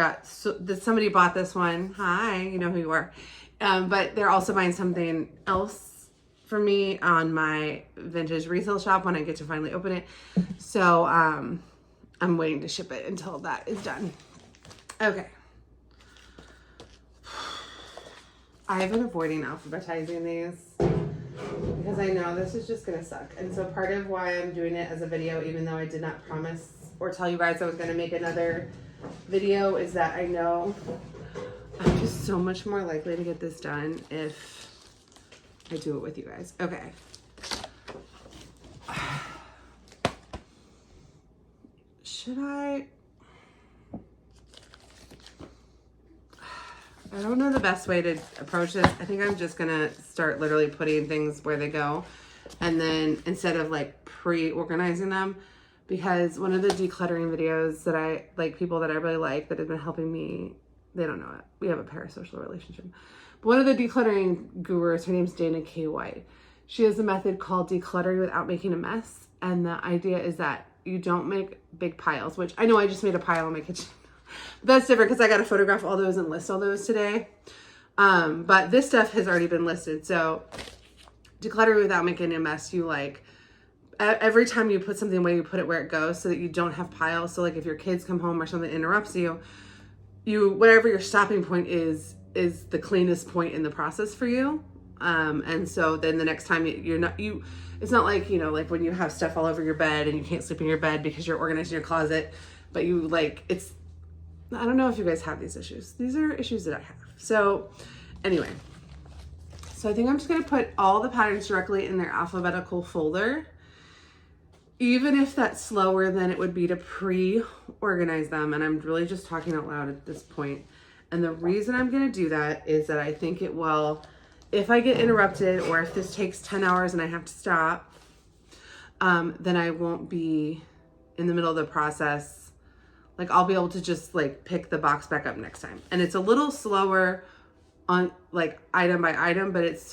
somebody bought this one. Hi, you know who you are. But they're also buying something else for me on my vintage resale shop when I get to finally open it. So I'm waiting to ship it until that is done. Okay. I have been avoiding alphabetizing these because I know this is just gonna suck. And so part of why I'm doing it as a video, even though I did not promise or tell you guys I was gonna make another video, is that I know I'm just so much more likely to get this done if I do it with you guys. Okay. Should I don't know the best way to approach this. I think I'm just gonna start literally putting things where they go, and then instead of like pre-organizing them, because one of the decluttering videos that I like, people that I really like that have been helping me, they don't know it. We have a parasocial relationship. But one of the decluttering gurus, her name's Dana K. White. She has a method called decluttering without making a mess. And the idea is that you don't make big piles, which I know I just made a pile in my kitchen. But that's different because I got to photograph all those and list all those today. But this stuff has already been listed. So decluttering without making a mess, you like, every time you put something away, you put it where it goes so that you don't have piles. So like if your kids come home or something interrupts you, whatever your stopping point is the cleanest point in the process for you. And so then the next time it's not like, you know, like when you have stuff all over your bed and you can't sleep in your bed because you're organizing your closet, but you like, I don't know if you guys have these issues. These are issues that I have. So anyway, so I think I'm just going to put all the patterns directly in their alphabetical folder, even if that's slower than it would be to pre-organize them. And I'm really just talking out loud at this point. And the reason I'm going to do that is that I think it will, if I get interrupted or if this takes 10 hours and I have to stop, then I won't be in the middle of the process. Like I'll be able to just like pick the box back up next time. And it's a little slower on like item by item, but it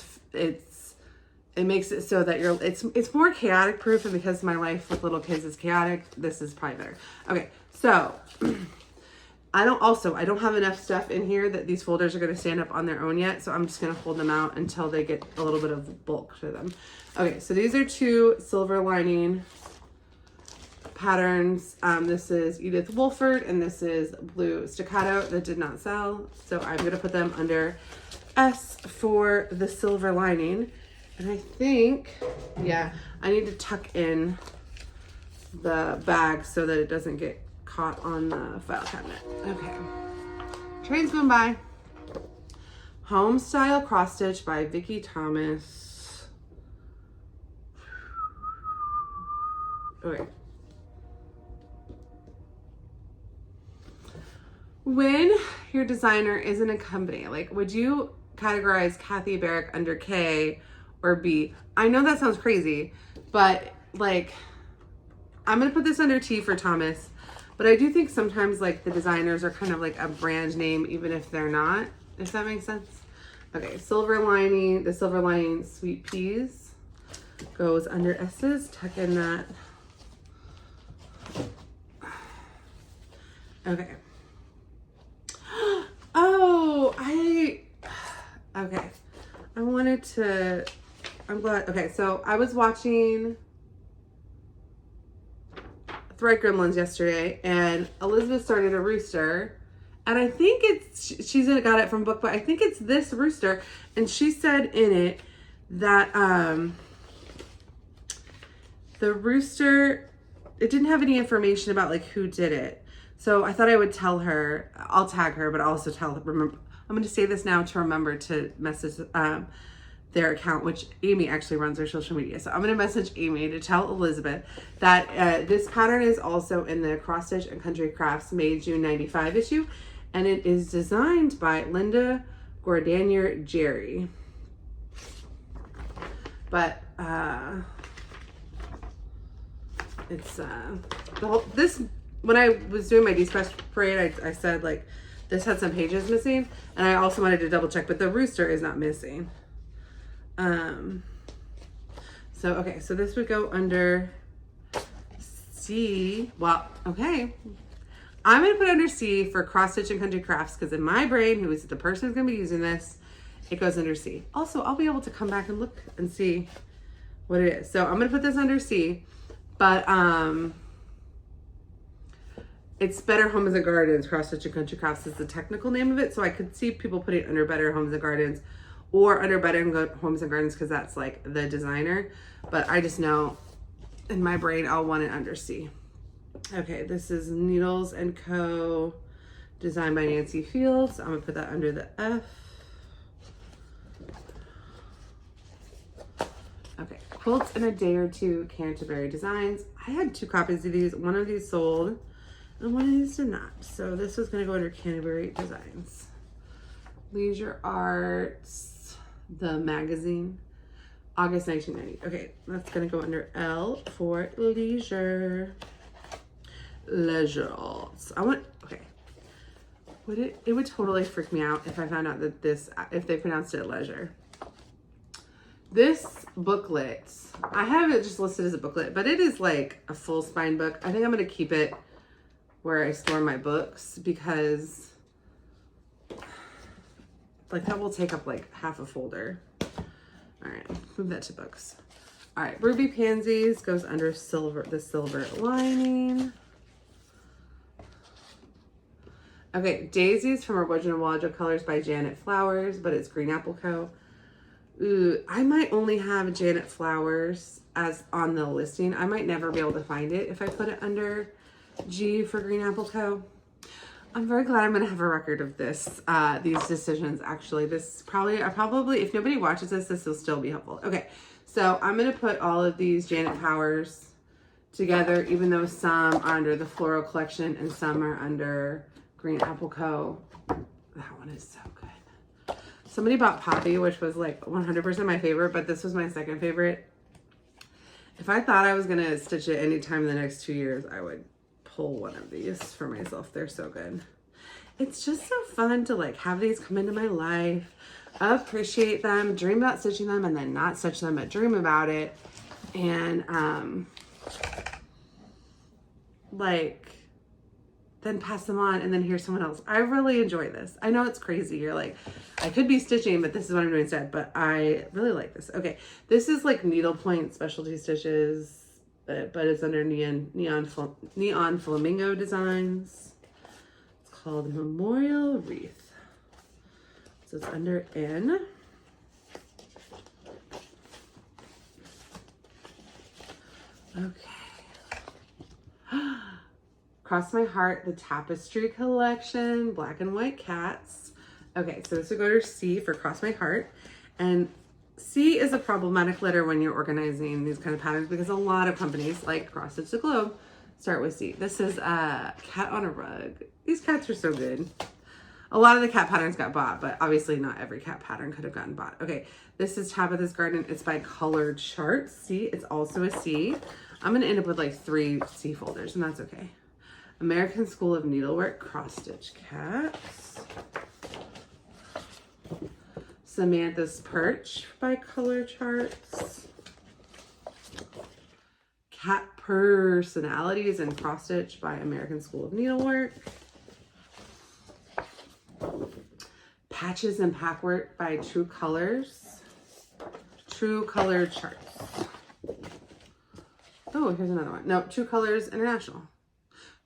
makes it so that it's more chaotic proof. And because my life with little kids is chaotic, this is probably better. Okay. So I don't have enough stuff in here that these folders are going to stand up on their own yet. So I'm just going to hold them out until they get a little bit of bulk to them. Okay. So these are 2 silver lining patterns. This is Edith Wolford and this is Blue Staccato that did not sell. So I'm going to put them under S for the silver lining. And I think, yeah, I need to tuck in the bag so that it doesn't get caught on the file cabinet. Okay. Train's going by. Home Style Cross Stitch by Vicki Thomas. Okay. When your designer isn't a company, like would you categorize Kathy Barrick under K or B? I know that sounds crazy, but like I'm going to put this under T for Thomas, but I do think sometimes like the designers are kind of like a brand name, even if they're not, if that makes sense. Okay. Silver lining, the silver lining Sweet Peas goes under S's. Tuck in that. Okay. Oh, okay. I'm glad. Okay. So I was watching Thread Gremlins yesterday and Elizabeth started a rooster and I think she's got it from book, but I think it's this rooster. And she said in it that, the rooster, it didn't have any information about like who did it. So I thought I would tell her, I'll tag her, but I'll also tell her, remember, I'm going to say this now to remember to message their account, which Amy actually runs their social media. So I'm going to message Amy to tell Elizabeth that this pattern is also in the Cross Stitch and Country Crafts May June 95 issue. And it is designed by Linda Gordanier Jerry. But it's when I was doing my Destash parade, I said like this had some pages missing, and I also wanted to double check, but the rooster is not missing. So okay, so this would go under C. Well, okay, I'm gonna put under C for Cross Stitch and Country Crafts because in my brain, who is the person who's gonna be using this, it goes under C. Also, I'll be able to come back and look and see what it is. So I'm gonna put this under C, but it's Better Homes and Gardens. Cross Stitch and Country Crafts is the technical name of it. So I could see people putting it under Better Homes and Gardens or under Better Homes and Gardens because that's like the designer. But I just know in my brain I'll want it under C. Okay, this is Needles & Co. designed by Nancy Fields. I'm gonna put that under the F. Okay, Quilts in a Day or Two, Canterbury Designs. I had 2 copies of these. One of these sold and one of these did not. So this was gonna go under Canterbury Designs. Leisure Arts, the magazine, August 1990. Okay, that's gonna go under L for Leisure. Leisure Arts. Okay. It would totally freak me out if I found out that if they pronounced it leisure. This booklet, I have it just listed as a booklet, but it is like a full spine book. I think I'm going to keep it where I store my books because like that will take up like half a folder. All right, move that to books. All right, Ruby Pansies goes under the silver lining. Okay, Daisies from Original Wardrobe Colors by Janet Flowers, but it's Green Apple Co. Ooh, I might only have Janet Flowers as on the listing. I might never be able to find it if I put it under G for Green Apple Co. I'm very glad I'm going to have a record of this, these decisions. Actually, this probably, if nobody watches this, this will still be helpful. Okay. So I'm going to put all of these Janet Powers together, even though some are under the Floral Collection and some are under Green Apple Co. That one is so good. Somebody bought Poppy, which was like 100% my favorite, but this was my second favorite. If I thought I was going to stitch it anytime in the next 2 years, I would pull one of these for myself. They're so good. It's just so fun to like have these come into my life, appreciate them, dream about stitching them, and then not stitch them, but dream about it. And like then pass them on and then hear someone else. I really enjoy this. I know it's crazy. You're like, I could be stitching, but this is what I'm doing instead. But I really like this. Okay, this is like needlepoint specialty stitches, but it's under neon flamingo designs. It's called Memorial Wreath. So it's under N. Okay. Cross My Heart, the Tapestry Collection, black and white cats. Okay, so this will go to C for Cross My Heart. And C is a problematic letter when you're organizing these kind of patterns because a lot of companies like Cross Stitch the Globe start with C. This is a cat on a rug. These cats are so good. A lot of the cat patterns got bought, but obviously not every cat pattern could have gotten bought. Okay, this is Tabitha's Garden. It's by Colored Charts. C, it's also a C. I'm going to end up with like 3 C folders, and that's okay. American School of Needlework Cross Stitch Cats. Samantha's Perch by Color Charts. Cat Personalities and Cross Stitch by American School of Needlework. Patches and Packwork by True Colors. True Color Charts. Oh, here's another one. No, True Colors International.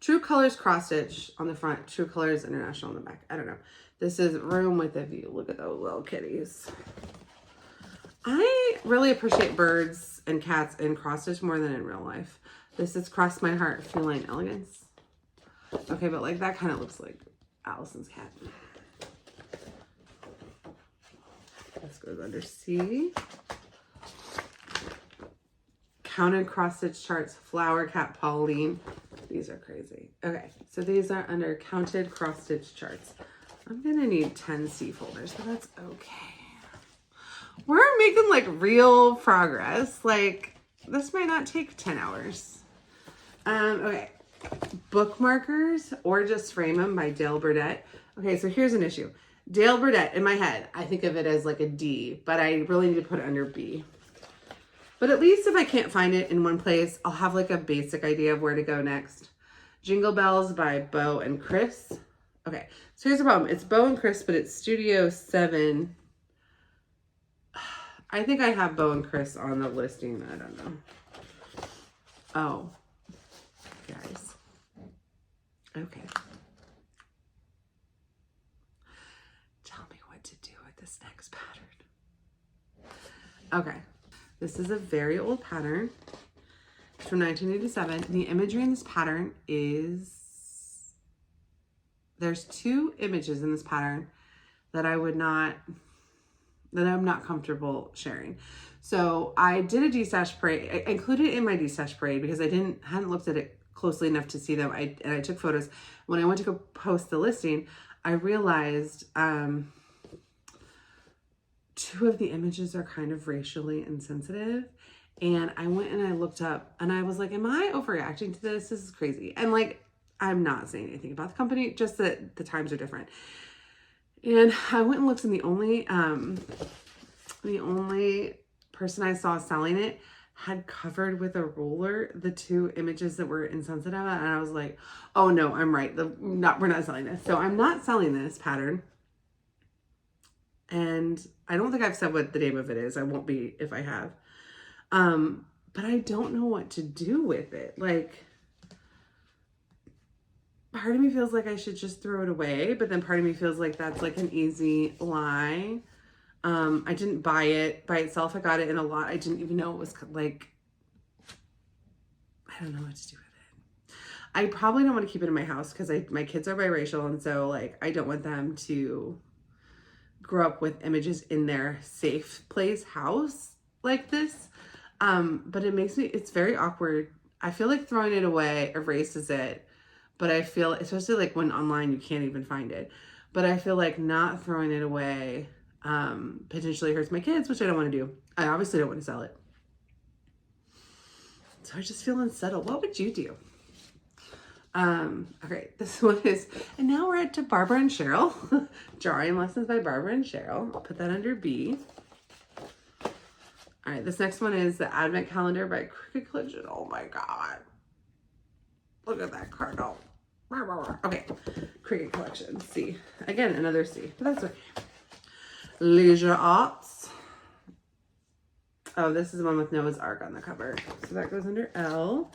True Colors Cross Stitch on the front, True Colors International on the back. I don't know. This is Room with a View. Look at those little kitties. I really appreciate birds and cats in cross stitch more than in real life. This is Cross My Heart Feline Elegance. Okay, but like that kind of looks like Allison's cat. This goes under C. Counted Cross Stitch Charts, Flower Cat Pauline. These are crazy. Okay, so these are under Counted Cross Stitch Charts. I'm gonna need 10 C folders, but that's okay. We're making like real progress. Like this might not take 10 hours. Okay, Bookmarkers or Just Frame Them by Dale Burdett. Okay, so here's an issue. Dale Burdett, in my head, I think of it as like a D, but I really need to put it under B. But at least if I can't find it in one place, I'll have like a basic idea of where to go next. Jingle Bells by Bo and Chris. Okay, so here's the problem. It's Bo and Chris, but it's Studio 7. I think I have Bo and Chris on the listing. I don't know. Oh, guys. Okay. Tell me what to do with this next pattern. Okay. This is a very old pattern. It's from 1987. The imagery in this pattern is, there's 2 images in this pattern that I'm not comfortable sharing. So I did a destash parade. I included it in my destash parade because I hadn't looked at it closely enough to see them. And I took photos. When I went to go post the listing, I realized 2 of the images are kind of racially insensitive. And I went and I looked up and I was like, am I overreacting to this? This is crazy. And like, I'm not saying anything about the company, just that the times are different. And I went and looked, and the only person I saw selling it had covered with a ruler the 2 images that were insensitive. And I was like, oh no, I'm right. We're not selling this. So I'm not selling this pattern. And I don't think I've said what the name of it is. I won't be if I have. But I don't know what to do with it. Like, part of me feels like I should just throw it away, but then part of me feels like that's like an easy lie. I didn't buy it by itself. I got it in a lot. I didn't even know it was like, I don't know what to do with it. I probably don't want to keep it in my house because my kids are biracial, and so like I don't want them to grow up with images in their safe place house like this. But it's very awkward. I feel like throwing it away erases it, but I feel, especially like when online you can't even find it, but I feel like not throwing it away potentially hurts my kids, which I don't want to do. I obviously don't want to sell it. So I just feel unsettled. What would you do? Okay, this one is, and now we're to Barbara and Cheryl. Drawing lessons by Barbara and Cheryl. I'll put that under B. All right, this next one is the Advent Calendar by Cricket Collection. Oh my God. Look at that card. Oh. Okay, Cricket Collection, C. Again, another C, but that's okay. Leisure Arts. Oh, this is the one with Noah's Ark on the cover. So that goes under L.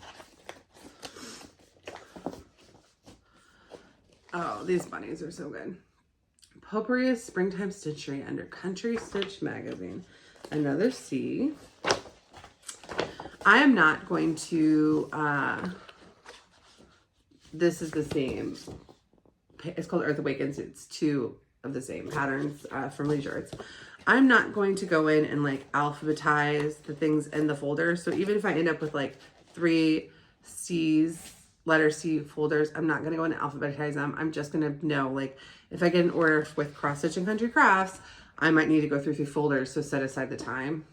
Oh, these bunnies are so good. Potpourri is Springtime Stitchery under Country Stitch Magazine. Another C. I am not going to, this is the same. It's called Earth Awakens. It's two of the same patterns from Leisure Arts. I'm not going to go in and like alphabetize the things in the folder. So even if I end up with like 3 C's, letter C folders, I'm not going to go in and alphabetize them. I'm just going to know, like, if I get an order with Cross Stitch and Country Crafts, I might need to go through 3 folders, so set aside the time.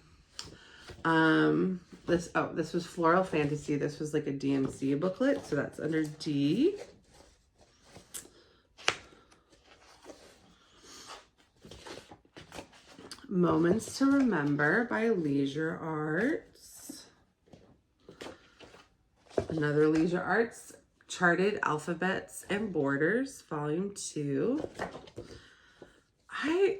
This was Floral Fantasy. This was like a DMC booklet, so that's under D. Moments to Remember by Leisure Arts. Another Leisure Arts, Charted Alphabets and Borders, Volume 2.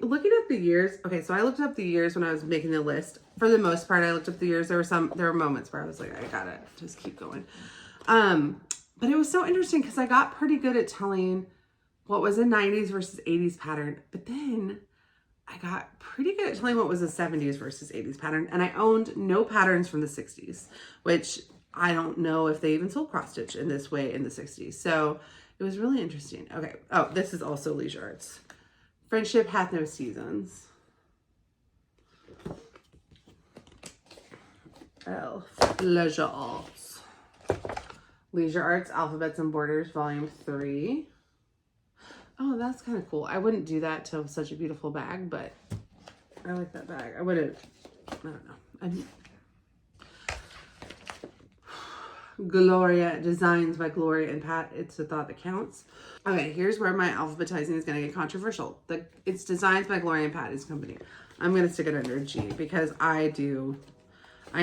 Looking at the years, okay, so I looked up the years when I was making the list. For the most part, I looked up the years. There were moments where I was like, I gotta just keep going. But it was so interesting because I got pretty good at telling what was a 90s versus 80s pattern, but then I got pretty good at telling what was a 70s versus 80s pattern, and I owned no patterns from the 60s, which I don't know if they even sold cross stitch in this way in the 60s. So it was really interesting. Okay. Oh, this is also Leisure Arts. Friendship Hath No Seasons. L. Leisure Arts. Leisure Arts, Alphabets and Borders, Volume 3. Oh, that's kind of cool. I wouldn't do that to such a beautiful bag, but I like that bag. I don't know. Gloria, Designs by Gloria and Pat. It's the thought that counts. Okay, here's where my alphabetizing is going to get controversial. It's Designs by Gloria and Pat is company. I'm going to stick it under G because I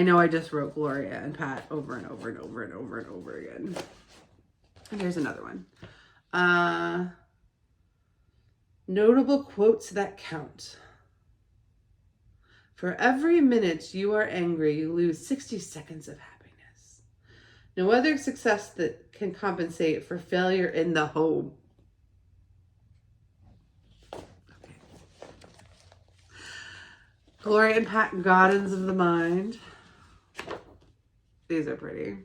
know I just wrote Gloria and Pat over and over and over and over and over again. And here's another one. Notable quotes that count. For every minute you are angry, you lose 60 seconds of happiness. No other success that can compensate for failure in the home. Okay. Gloria and Pat, Gardens of the Mind. These are pretty.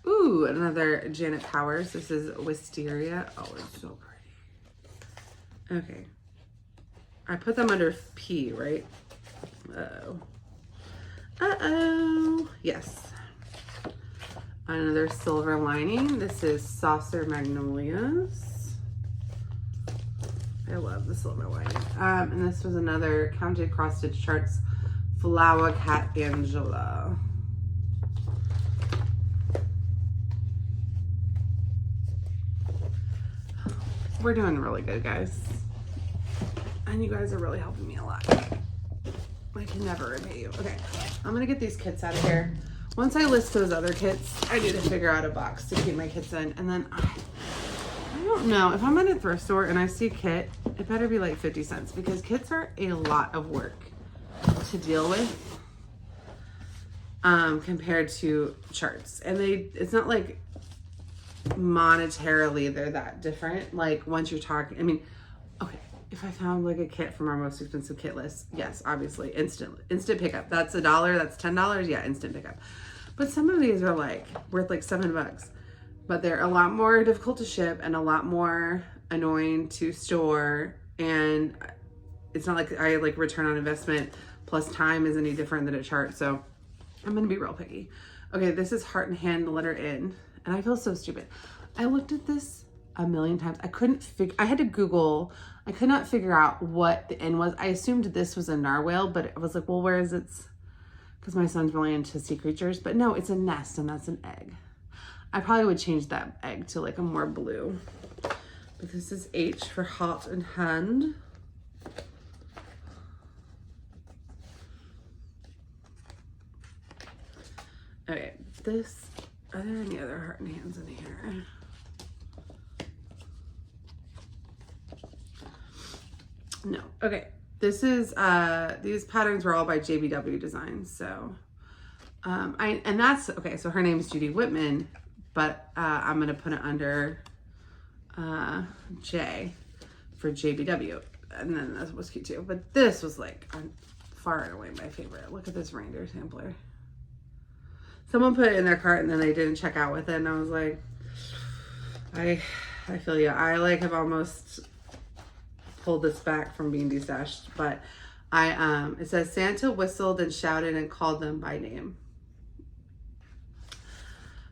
Ooh, another Janet Powers. This is Wisteria. Oh, it's so pretty. Okay. I put them under P, right? Uh-oh. Uh-oh. Yes. Another Silver Lining. This is Saucer Magnolias. I love the Silver Lining. And this was another Counted Cross Stitch Charts Flower Cat Angela. We're doing really good, guys. And you guys are really helping me a lot. I can never repay you. Okay, I'm gonna get these kits out of here. Once I list those other kits, I need to figure out a box to keep my kits in. And then I don't know, if I'm at a thrift store and I see a kit, it better be like 50 cents because kits are a lot of work to deal with. compared to charts. And it's not like monetarily they're that different. Like once you're talking, I mean, okay, if I found like a kit from our most expensive kit list, yes, obviously instant pickup. That's $1, that's $10. Yeah, instant pickup. But some of these are like worth like $7, but they're a lot more difficult to ship and a lot more annoying to store. And it's not like I like return on investment plus time is any different than a chart. So I'm going to be real picky. Okay. This is Heart and Hand, the letter N. And I feel so stupid. I looked at this a million times. I had to Google. I could not figure out what the N was. I assumed this was a narwhal, but I was like, well, where is it? Because my son's really into sea creatures. But no, it's a nest and that's an egg. I probably would change that egg to like a more blue. But this is H for Heart and Hand. Okay, are there any other heart and hands in here? No. Okay. This is, these patterns were all by JBW Designs. So, and that's, okay. So her name is Judy Whitman, but, I'm going to put it under, J for JBW. And then that was cute too. But this was like far and away my favorite. Look at this reindeer sampler. Someone put it in their cart and then they didn't check out with it. And I was like, I feel you. I like have almost pulled this back from being destashed, but it says Santa whistled and shouted and called them by name.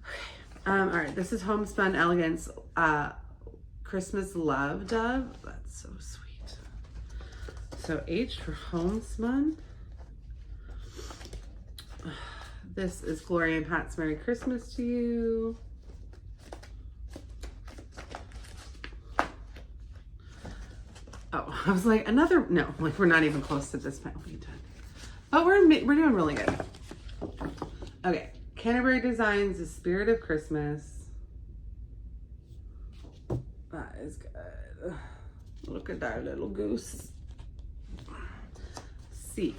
Okay. All right. This is Homespun Elegance, Christmas Love Dove. That's so sweet. So H for Homespun. This is Gloria and Pat's Merry Christmas to You. Oh, I was like, no, like we're not even close to this point. But we're doing really good. Okay, Canterbury Designs, The Spirit of Christmas. That is good. Look at that little goose. C.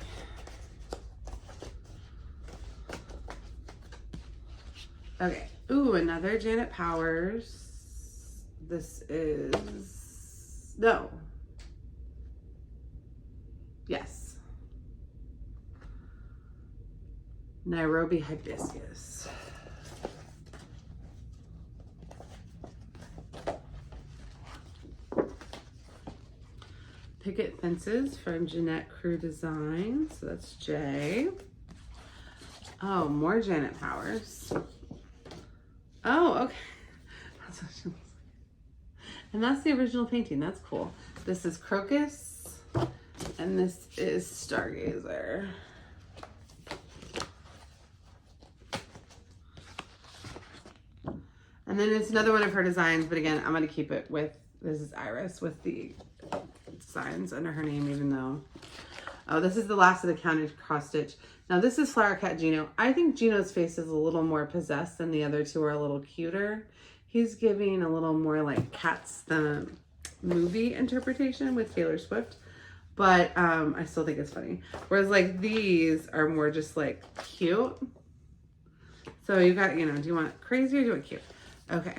Okay. Ooh, another Janet Powers. This is, no. Yes. Nairobi Hibiscus. Picket Fences from Jeanette Crew Design. So that's J. Oh, more Janet Powers. Oh, okay. That's what she looks like. And that's the original painting. That's cool. This is Crocus. And this is Stargazer. And then it's another one of her designs, but again, I'm going to keep it with, this is Iris with the designs under her name, even though, oh, this is the last of the counted cross stitch. Now this is Flower Cat Gino. I think Gino's face is a little more possessed than the other two are a little cuter. He's giving a little more like Cats the movie interpretation with Taylor Swift, but I still think it's funny. Whereas like these are more just like cute. So you got, do you want crazy or do you want cute? Okay.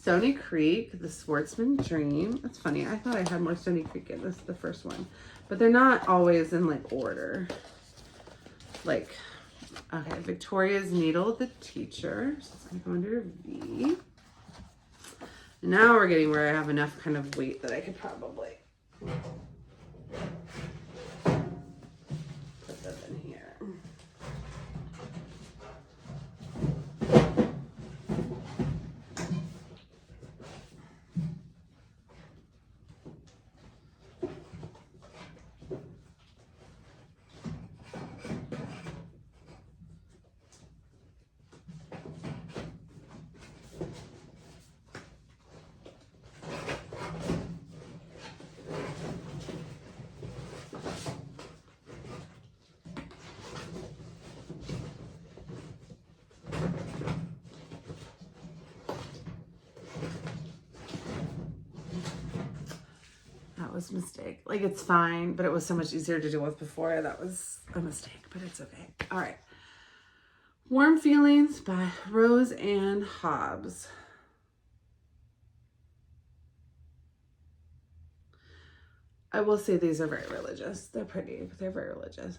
Stony Creek, the Sportsman Dream. That's funny. I thought I had more Stony Creek in this, the first one, but they're not always in like order. Like, okay, Victoria's Needle, the Teacher. So it's gonna go under V. Now we're getting where I have enough kind of weight that I could probably put that in here. Was a mistake. Like it's fine, but it was so much easier to deal with before. That was a mistake, but it's okay. All right. Warm Feelings by Rose Ann Hobbs. I will say these are very religious. They're pretty, but they're very religious.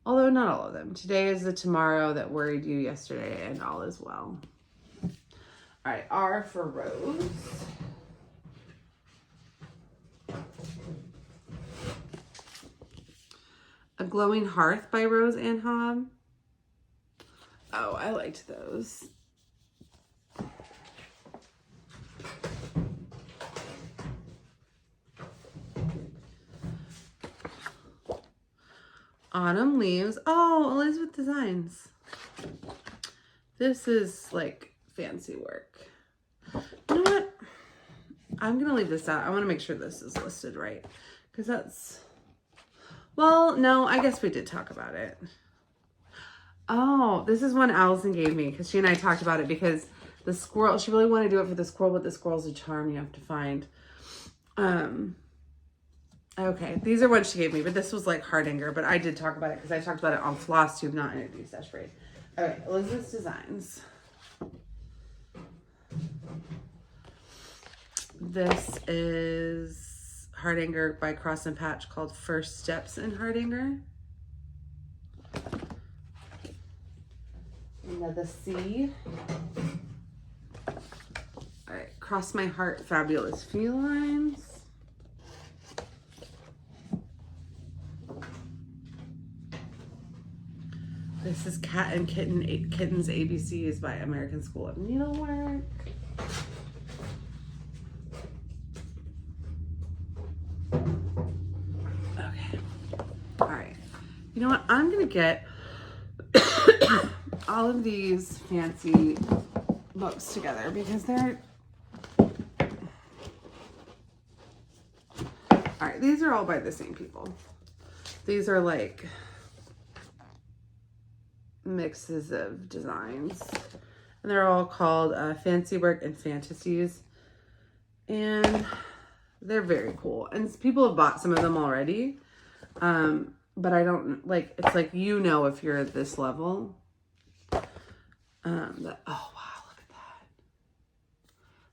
Although not all of them. Today is the tomorrow that worried you yesterday, and all is well. All right, R for Rose. A Glowing Hearth by Rose Ann Hobbs. Oh, I liked those. Autumn Leaves. Oh, Elizabeth Designs. This is like fancy work. You know what? I'm going to leave this out. I want to make sure this is listed right. Because that's... Well, no, I guess we did talk about it. Oh, this is one Allison gave me. Because she and I talked about it. Because the squirrel... She really wanted to do it for the squirrel. But the squirrel's a charm you have to find. Okay, these are ones she gave me, but this was like Hardinger, but I did talk about it because I talked about it on Flosstube, not in a destash braid. All right, Elizabeth's Designs. This is Hardinger by Cross and Patch called First Steps in Hardinger. Another C. All right, Cross My Heart Fabulous Felines. This is Cat and Kittens ABCs by American School of Needlework. Okay. All right. You know what? I'm going to get all of these fancy books together because they're... All right. These are all by the same people. These are like... mixes of designs, and they're all called Fancy Work and Fantasies, and they're very cool, and people have bought some of them already, but I don't like, it's like, you know, if you're at this level, oh wow, look at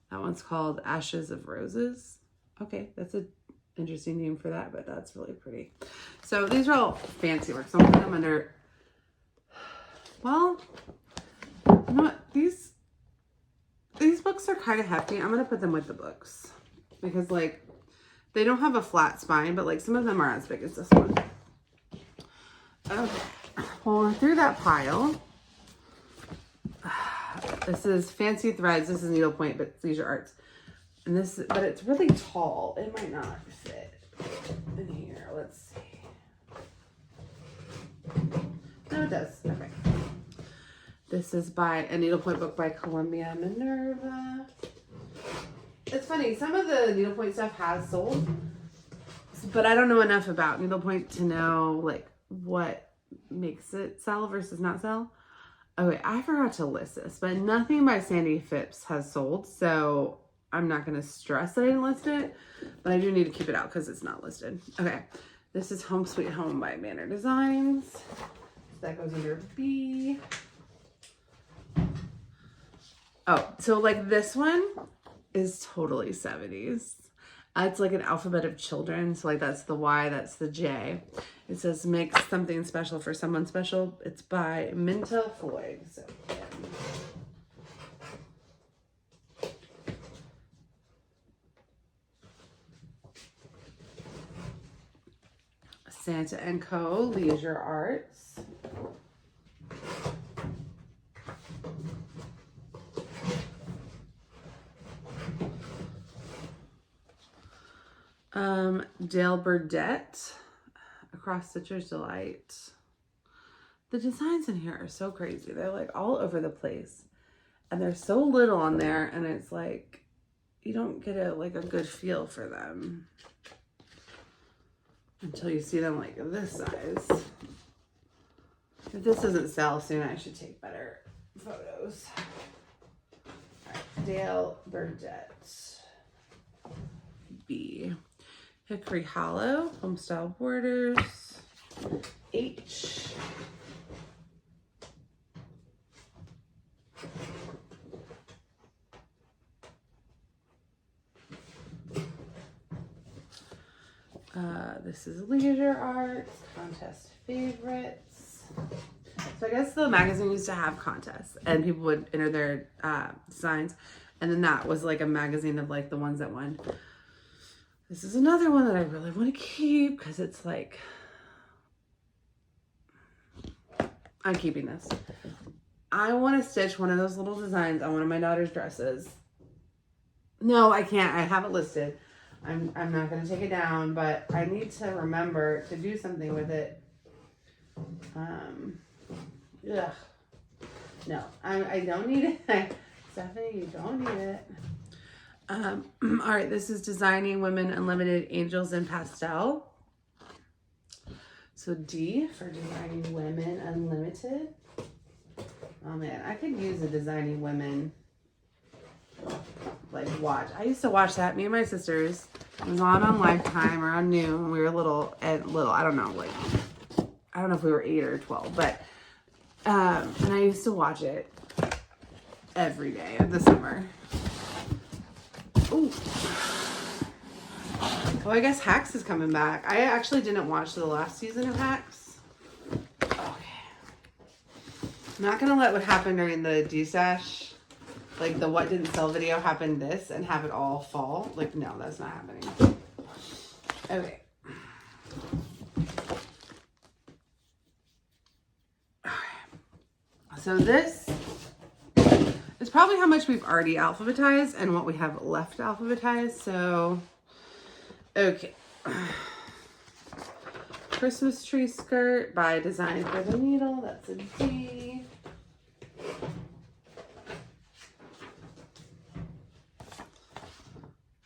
that one's called Ashes of Roses. Okay, that's an interesting name for that, but that's really pretty. So these are all Fancy Work, so I'm putting them under... Well, you know what? These books are kind of hefty. I'm going to put them with the books because, like, they don't have a flat spine, but, like, some of them are as big as this one. Okay. Well, we're through that pile. This is Fancy Threads. This is needlepoint, but it's Leisure Arts. And this, but it's really tall. It might not fit in here. Let's see. No, it does. Okay. This is by a needlepoint book by Columbia Minerva. It's funny, some of the needlepoint stuff has sold, but I don't know enough about needlepoint to know like what makes it sell versus not sell. Okay, I forgot to list this, but nothing by Sandy Phipps has sold, so I'm not going to stress that I didn't list it, but I do need to keep it out because it's not listed. Okay, this is Home Sweet Home by Manor Designs. So that goes under B. Oh, so like this one is totally 70s. It's like an alphabet of children. So like that's the Y, that's the J. It says make something special for someone special. It's by Minta Floyd. So Santa & Co. Leisure Arts. Dale Burdett, Across Stitcher's Delight. The designs in here are so crazy. They're like all over the place. And there's so little on there, and it's like, you don't get a good feel for them until you see them like this size. If this doesn't sell soon, I should take better photos. All right, Dale Burdett. B. Hickory Hollow, Homestyle Borders. H. This is leisure arts, contest favorites. So I guess the magazine used to have contests and people would enter their designs. And then that was like a magazine of like the ones that won. This is another one that I really want to keep because it's like, I'm keeping this. I want to stitch one of those little designs on one of my daughter's dresses. No, I can't. I have it listed. I'm not going to take it down, but I need to remember to do something with it. Ugh. No, I don't need it. Stephanie, you don't need it. All right, this is Designing Women Unlimited Angels in Pastel. So D for Designing Women Unlimited. Oh man, I could use a Designing Women like watch. I used to watch that. Me and my sisters. It was on Lifetime or on New when we were little. I don't know, like I don't know if we were 8 or 12, but and I used to watch it every day of the summer. Ooh. Oh, I guess Hacks is coming back. I actually didn't watch the last season of Hacks. Okay. I'm not gonna let what happened during the destash, like the what didn't sell video happen this and have it all fall. Like, no, that's not happening. Okay. So this is probably how much we've already alphabetized and what we have left to alphabetize. So, okay. Christmas tree skirt by Design for the Needle. That's a D.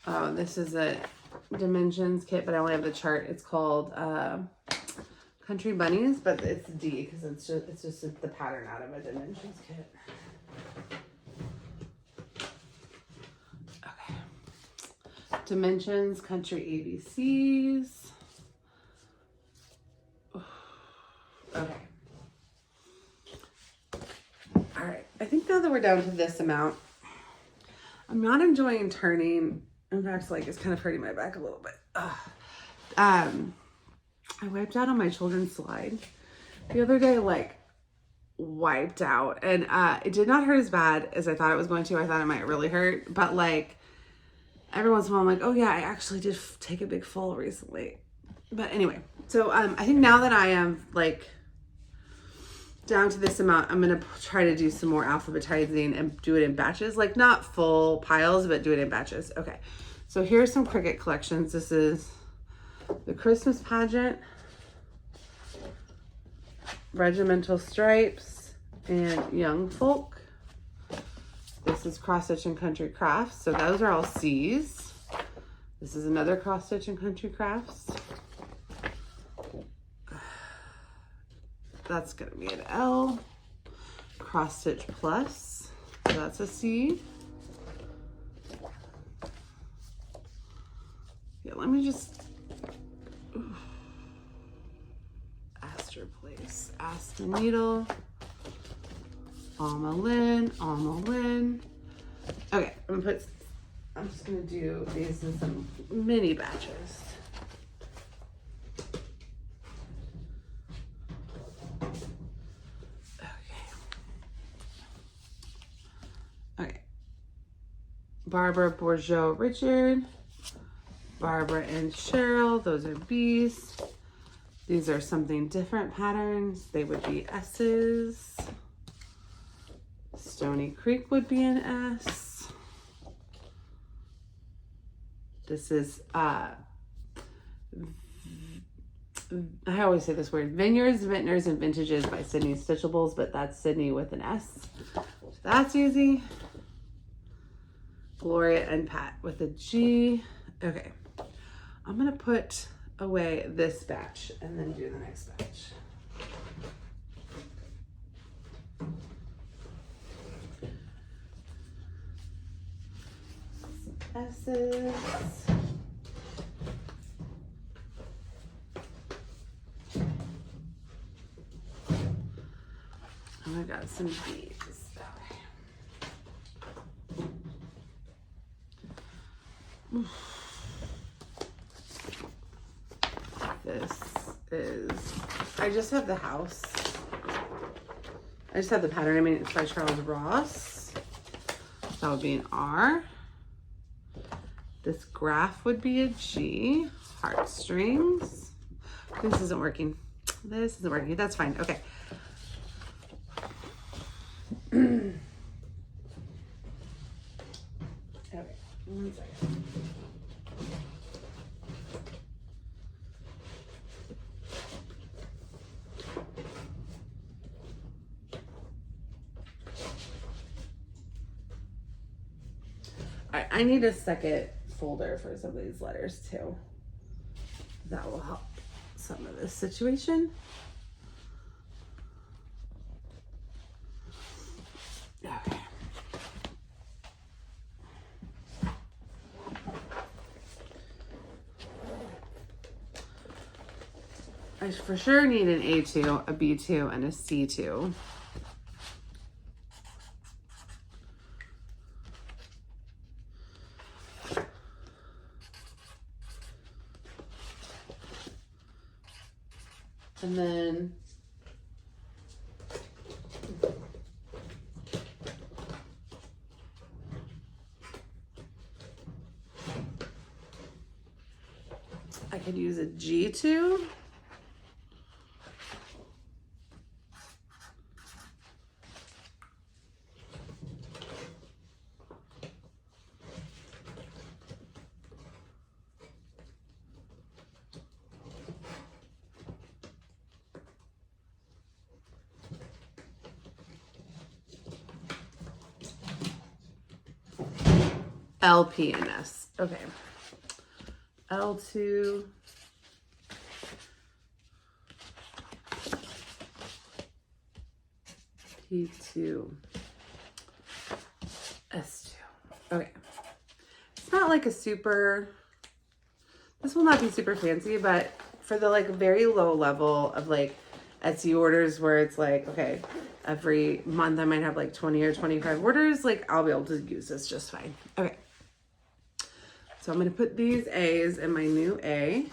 Oh, this is a dimensions kit, but I only have the chart. It's called Country Bunnies, but it's D because it's just the pattern out of a dimensions kit. Okay. Dimensions Country ABCs. Okay. All right. I think now that we're down to this amount, I'm not enjoying turning. In fact, like it's kind of hurting my back a little bit. I wiped out on my children's slide the other day, like wiped out, and it did not hurt as bad as I thought it was going to. I thought it might really hurt, but like every once in a while I'm like, oh yeah, I actually did take a big fall recently. But anyway, so I think now that I am like down to this amount, I'm gonna try to do some more alphabetizing and do it in batches, like not full piles, but do it in batches. Okay, so here's some Cricut collections. This is the Christmas Pageant, Regimental Stripes, and Young Folk. This is Cross Stitch and Country Crafts. So those are all C's. This is another Cross Stitch and Country Crafts. That's gonna be an L. Cross Stitch Plus. That's a C. Yeah, let me just. Astor Place, Aspen Needle, Alma Lynn. Okay, I'm just gonna do these in some mini batches. Okay. Barbara Bourgeois Richard, Barbara and Cheryl, those are B's. These are something different patterns. They would be S's. Stony Creek would be an S. This is, I always say this word, Vineyards, Vintners, and Vintages by Sydney Stitchables, but that's Sydney with an S. So that's easy. Gloria and Pat with a G. Okay, I'm gonna put away this batch and then do the next batch. S's. And I got some B's. Okay. this is, I just have the house. I just have the pattern. I mean, it's by Charles Ross. That would be an R. This graph would be a G. Heartstrings. This isn't working. This isn't working. That's fine. Okay. Okay. 1 second. I need a second folder for some of these letters too. That will help some of this situation. Okay. I for sure need an A2, a B2, and a C2. And then I could use a G2. L, P, and S. Okay. L2. P2. S2. Okay. It's not like a super, this will not be super fancy, but for the like very low level of like Etsy orders where it's like, okay, every month I might have like 20 or 25 orders, like I'll be able to use this just fine. Okay. So I'm going to put these A's in my new A.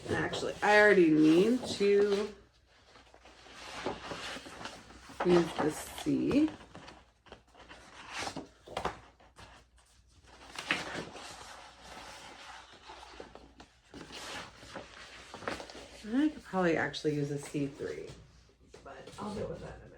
And actually, I already need to use the C. I could probably actually use a C3, but I'll deal with that in a minute.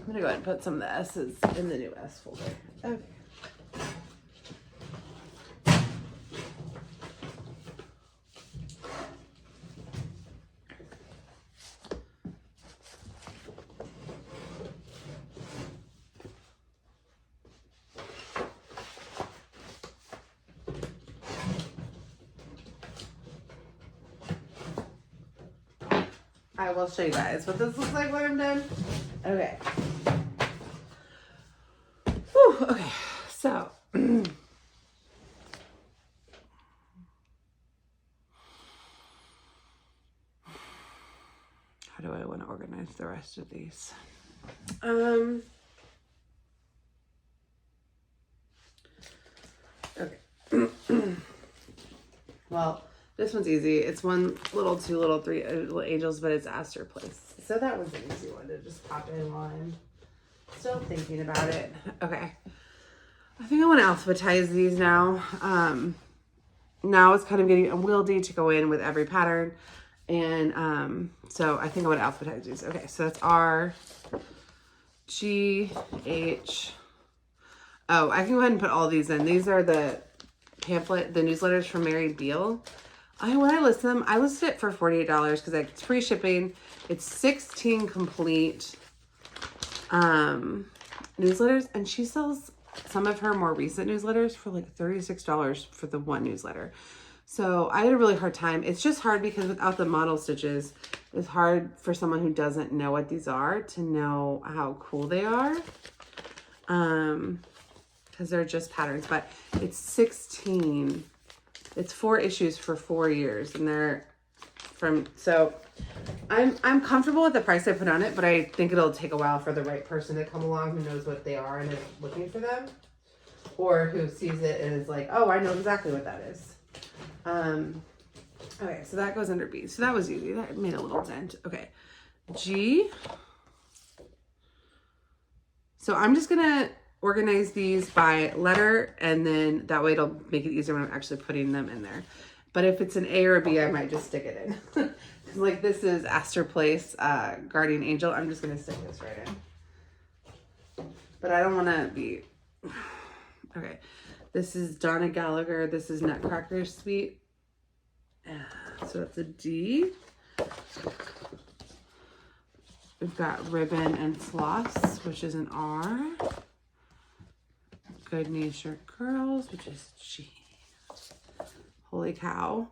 I'm gonna go ahead and put some of the S's in the new S folder. Okay. I will show you guys what this looks like when I'm done. Okay. Whew, okay, so how do I with the rest of these. Okay. Well, this one's easy. It's 1 little, 2 little, 3 little angels, but it's Astor Place. So that was an easy one to just pop in while I'm still thinking about it. Okay. I think I want to alphabetize these now. Now it's kind of getting unwieldy to go in with every pattern. And so I think I want to alphabetize these. Okay, so that's R, G, H. Oh, I can go ahead and put all these in. These are the pamphlet, the newsletters from Mary Beal. When I list them, I listed it for $48 because it's free shipping. It's 16 complete newsletters, and she sells some of her more recent newsletters for like $36 for the one newsletter. So I had a really hard time. It's just hard because without the model stitches, it's hard for someone who doesn't know what these are to know how cool they are. Because they're just patterns, but it's 16. It's 4 issues for 4 years, and they're from, so I'm comfortable with the price I put on it, but I think it'll take a while for the right person to come along who knows what they are and is looking for them, or who sees it and is like, oh, I know exactly what that is. Okay, so that goes under B. So that was easy. That made a little dent. Okay, G. So I'm just gonna organize these by letter, and then that way it'll make it easier when I'm actually putting them in there. But if it's an A or a B, I might just stick it in. Because like this is Astor Place Guardian Angel. I'm just going to stick this right in. But I don't want to be... Okay. This is Donna Gallagher. This is Nutcracker Suite. So that's a D. We've got Ribbon and Floss, which is an R. Good Nature Girls, which is G. Holy cow.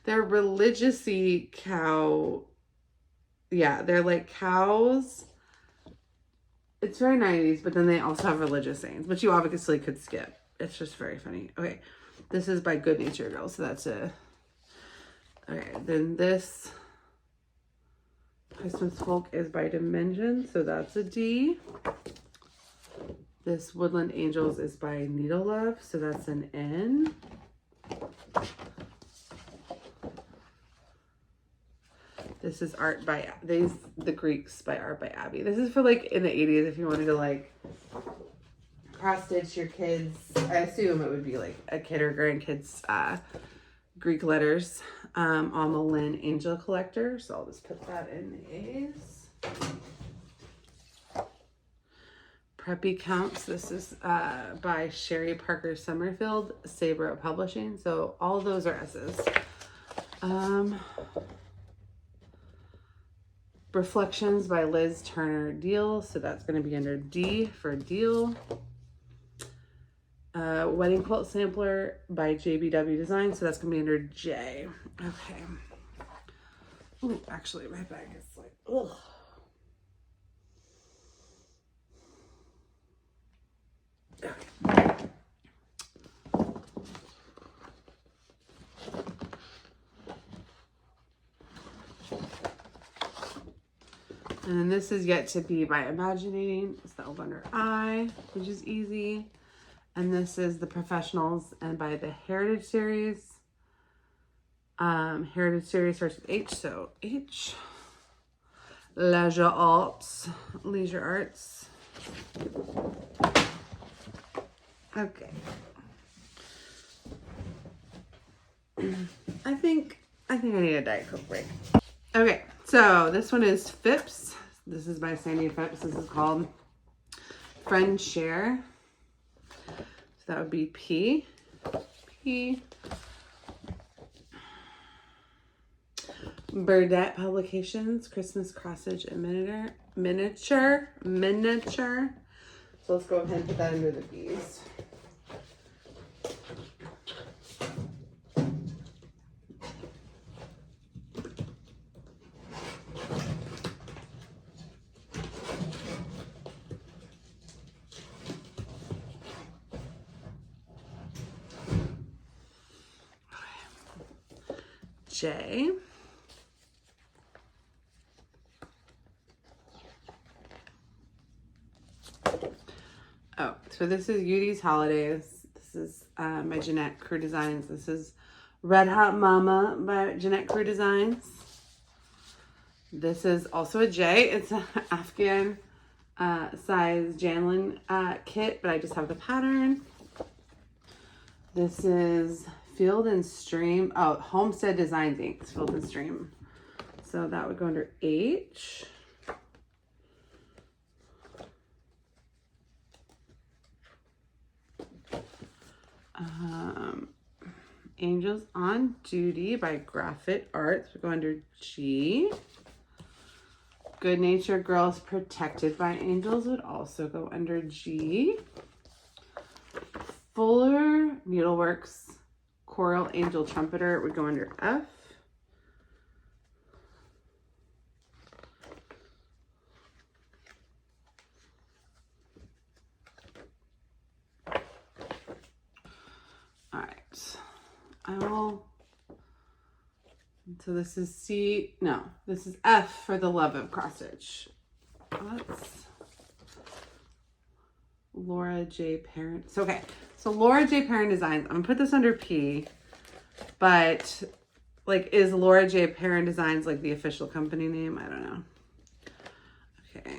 They're religiously cow. Yeah, they're like cows. It's very 90s, but then they also have religious sayings, which you obviously could skip. It's just very funny. Okay, this is by Good Nature Girls, so that's a... Okay, then this Christmas Folk is by Dimension, so that's a D. This Woodland Angels is by Needle Love, so that's an N. This is art by the Greeks by Art by Abby. This is for like in the 80s if you wanted to like cross stitch your kids. I assume it would be like a kid or grandkids Greek letters on the Lynn Angel Collector. So I'll just put that in the A's. Preppy Counts. This is by Sherry Parker Summerfield, Sabre Publishing. So all those are S's. Reflections by Liz Turner Deal. So that's going to be under D for Deal. Wedding Quilt Sampler by JBW Design. So that's going to be under J. Okay. Ooh, actually, my bag is like, ugh. Okay. And then this is Yet to Be by Imaginating. It's the under I, which is easy. And this is The Professionals and by the Heritage Series. Heritage Series starts with H, so H. Leisure Arts. Okay. I think I need a Diet Coke break. Okay, so this one is Phipps. This is by Sandy Phipps. This is called Friend Share. So that would be P. Burdette Publications, Christmas Crossage and Miniature. So let's go ahead and put that under the B's. J. So this is Udi's Holidays. This is my Jeanette Crew Designs. This is Red Hot Mama by Jeanette Crew Designs. This is also a J. It's an Afghan size Janlin kit, but I just have the pattern. This is Field and Stream. Oh, Homestead Designs Inc. Field and Stream. So that would go under H. Angels on Duty by Graphic Arts would go under G. Good Nature Girls Protected by Angels would also go under G. Fuller Needleworks Coral Angel Trumpeter would go under F. All right, so this is C, no, this is F for the love of cross stitch. That's Laura J. Parent. So, okay, so Laura J. Parent Designs, I'm gonna put this under P, but like, is Laura J. Parent Designs like the official company name? I don't know. Okay.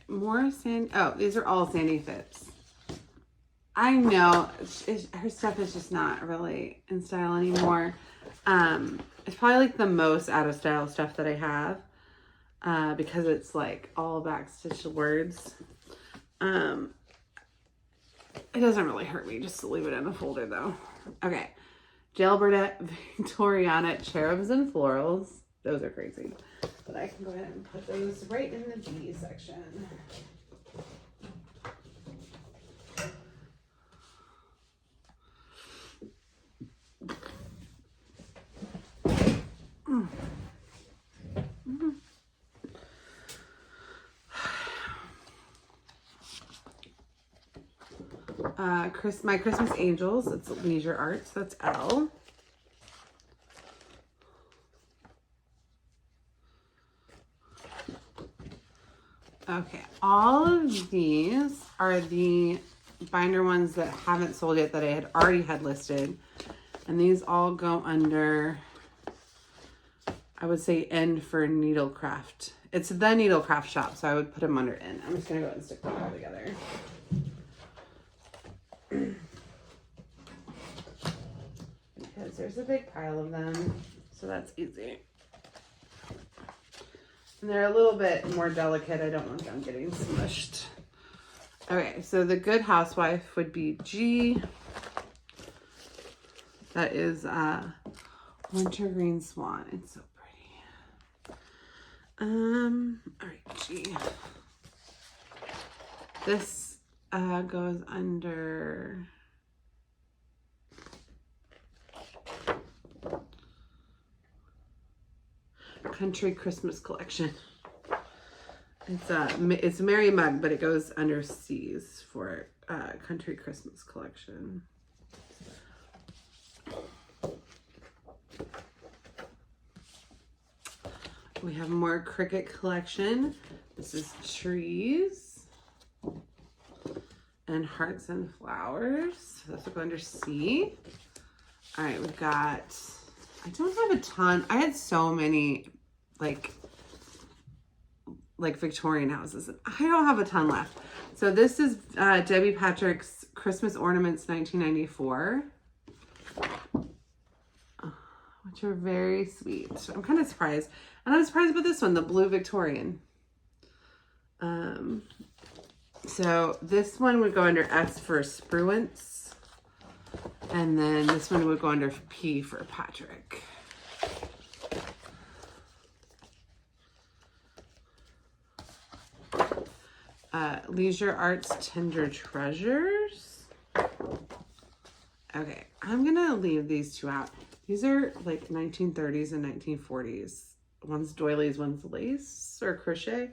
More Sandy. Oh, these are all Sandy Phipps. I know her stuff is just not really in style anymore. It's probably like the most out of style stuff that I have because it's like all backstitched words. It doesn't really hurt me just to leave it in a folder though. Okay, Jill Burdett Victoriana Cherubs and Florals. Those are crazy. But I can go ahead and put those right in the G section. My Christmas Angels, it's Leisure Arts, that's L. Okay, all of these are the binder ones that haven't sold yet that I had already had listed. And these all go under, I would say N for Needlecraft. It's the Needlecraft shop, so I would put them under N. I'm just gonna go ahead and stick them all together. Because there's a big pile of them, so that's easy. And they're a little bit more delicate. I don't want them getting smushed. Okay, so the Good Housewife would be G. That is Winter Green Swan. It's so pretty. All right, G. This goes under Country Christmas Collection. It's Mary Mug, but it goes under C's for Country Christmas Collection. We have more Cricket Collection. This is Trees and Hearts and Flowers. So this will go under C. All right, we've got, I don't have a ton. I had so many like Victorian houses. I don't have a ton left. So this is Debbie Patrick's Christmas Ornaments 1994, which are very sweet. I'm kind of surprised. And I'm surprised about this one, the Blue Victorian. So this one would go under S for Spruance. And then this one would go under P for Patrick. Leisure Arts Tender Treasures. Okay, I'm gonna leave these two out. These are like 1930s and 1940s. One's doilies, one's lace or crochet.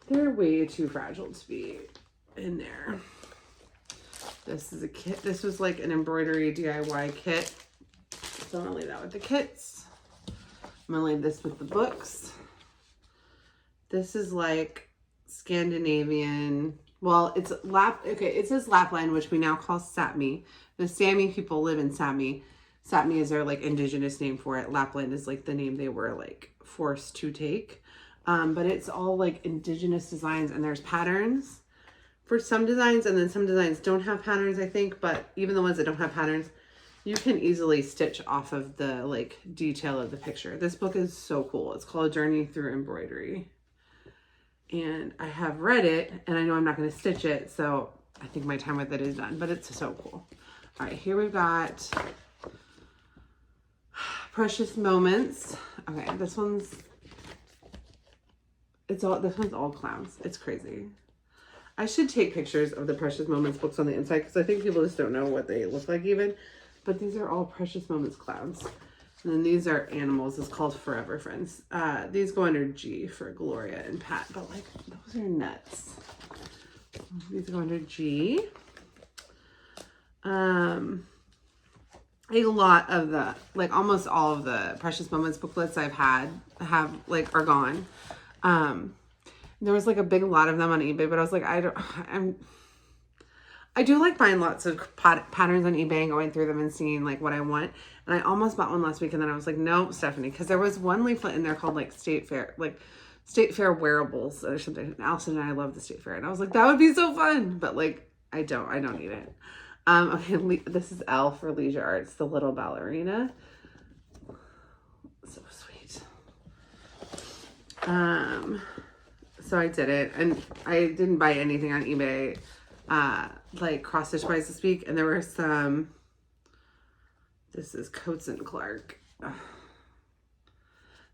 They're way too fragile to be in there. This is a kit. This was like an embroidery DIY kit. So I'm gonna leave that with the kits. I'm gonna leave this with the books. This is like Scandinavian, well, it's it says Lapland, which we now call Sapmi. The Sami people live in Sapmi. Sapmi is their like indigenous name for it. Lapland is like the name they were like forced to take. But it's all like indigenous designs, and there's patterns for some designs, and then some designs don't have patterns, I think, but even the ones that don't have patterns, you can easily stitch off of the like detail of the picture. This book is so cool. It's called Journey Through Embroidery. And I have read it, and I know I'm not going to stitch it, so I think my time with it is done, but it's so cool. All right, here we've got Precious Moments. Okay, this one's all clowns. It's crazy. I should take pictures of the Precious Moments books on the inside, because I think people just don't know what they look like even. But these are all Precious Moments clowns. And then these are animals. It's called Forever Friends. These go under G for Gloria and Pat, but like those are nuts. These go under G. A lot of the, like almost all of the Precious Moments booklets I've had are gone. There was like a big lot of them on eBay, but I was like, I do like buying lots of patterns on eBay and going through them and seeing like what I want. And I almost bought one last week, and then I was like, no, Stephanie, because there was one leaflet in there called like State Fair wearables or something. And Allison and I love the State Fair, and I was like, that would be so fun, but like I don't need it. Okay, this is L for Leisure Arts, the little ballerina. So sweet. So I did it, and I didn't buy anything on eBay. Like cross stitch buys this week, and there were some, this is Coates and Clark.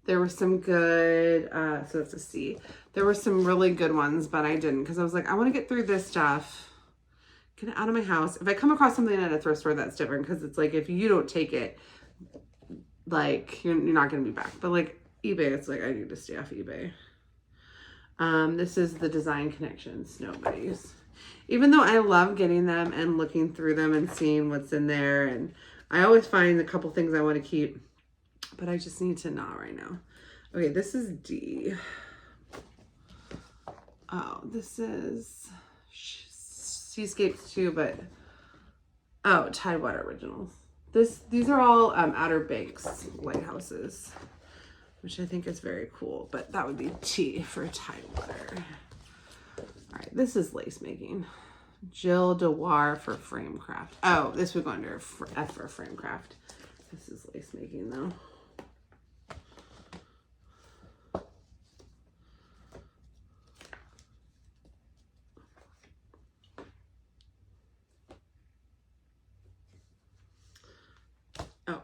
There were some good, so that's a C. There were some really good ones, but I didn't, because I was like, I want to get through this stuff, get it out of my house. If I come across something at a thrift store, that's different, because it's like, if you don't take it, like, you're not going to be back. But like eBay, it's like, I need to stay off eBay. This is the Design Connection Snow Buddies. Even though I love getting them and looking through them and seeing what's in there, and I always find a couple things I want to keep, but I just need to not right now. Okay, this is D. Oh, this is Seascapes too, but oh, Tidewater Originals. These are all Outer Banks lighthouses, which I think is very cool, but that would be T for Tidewater. All right, this is lace making. Jill Dewar for frame craft. Oh, this would go under F for frame craft. This is lace making though. Oh,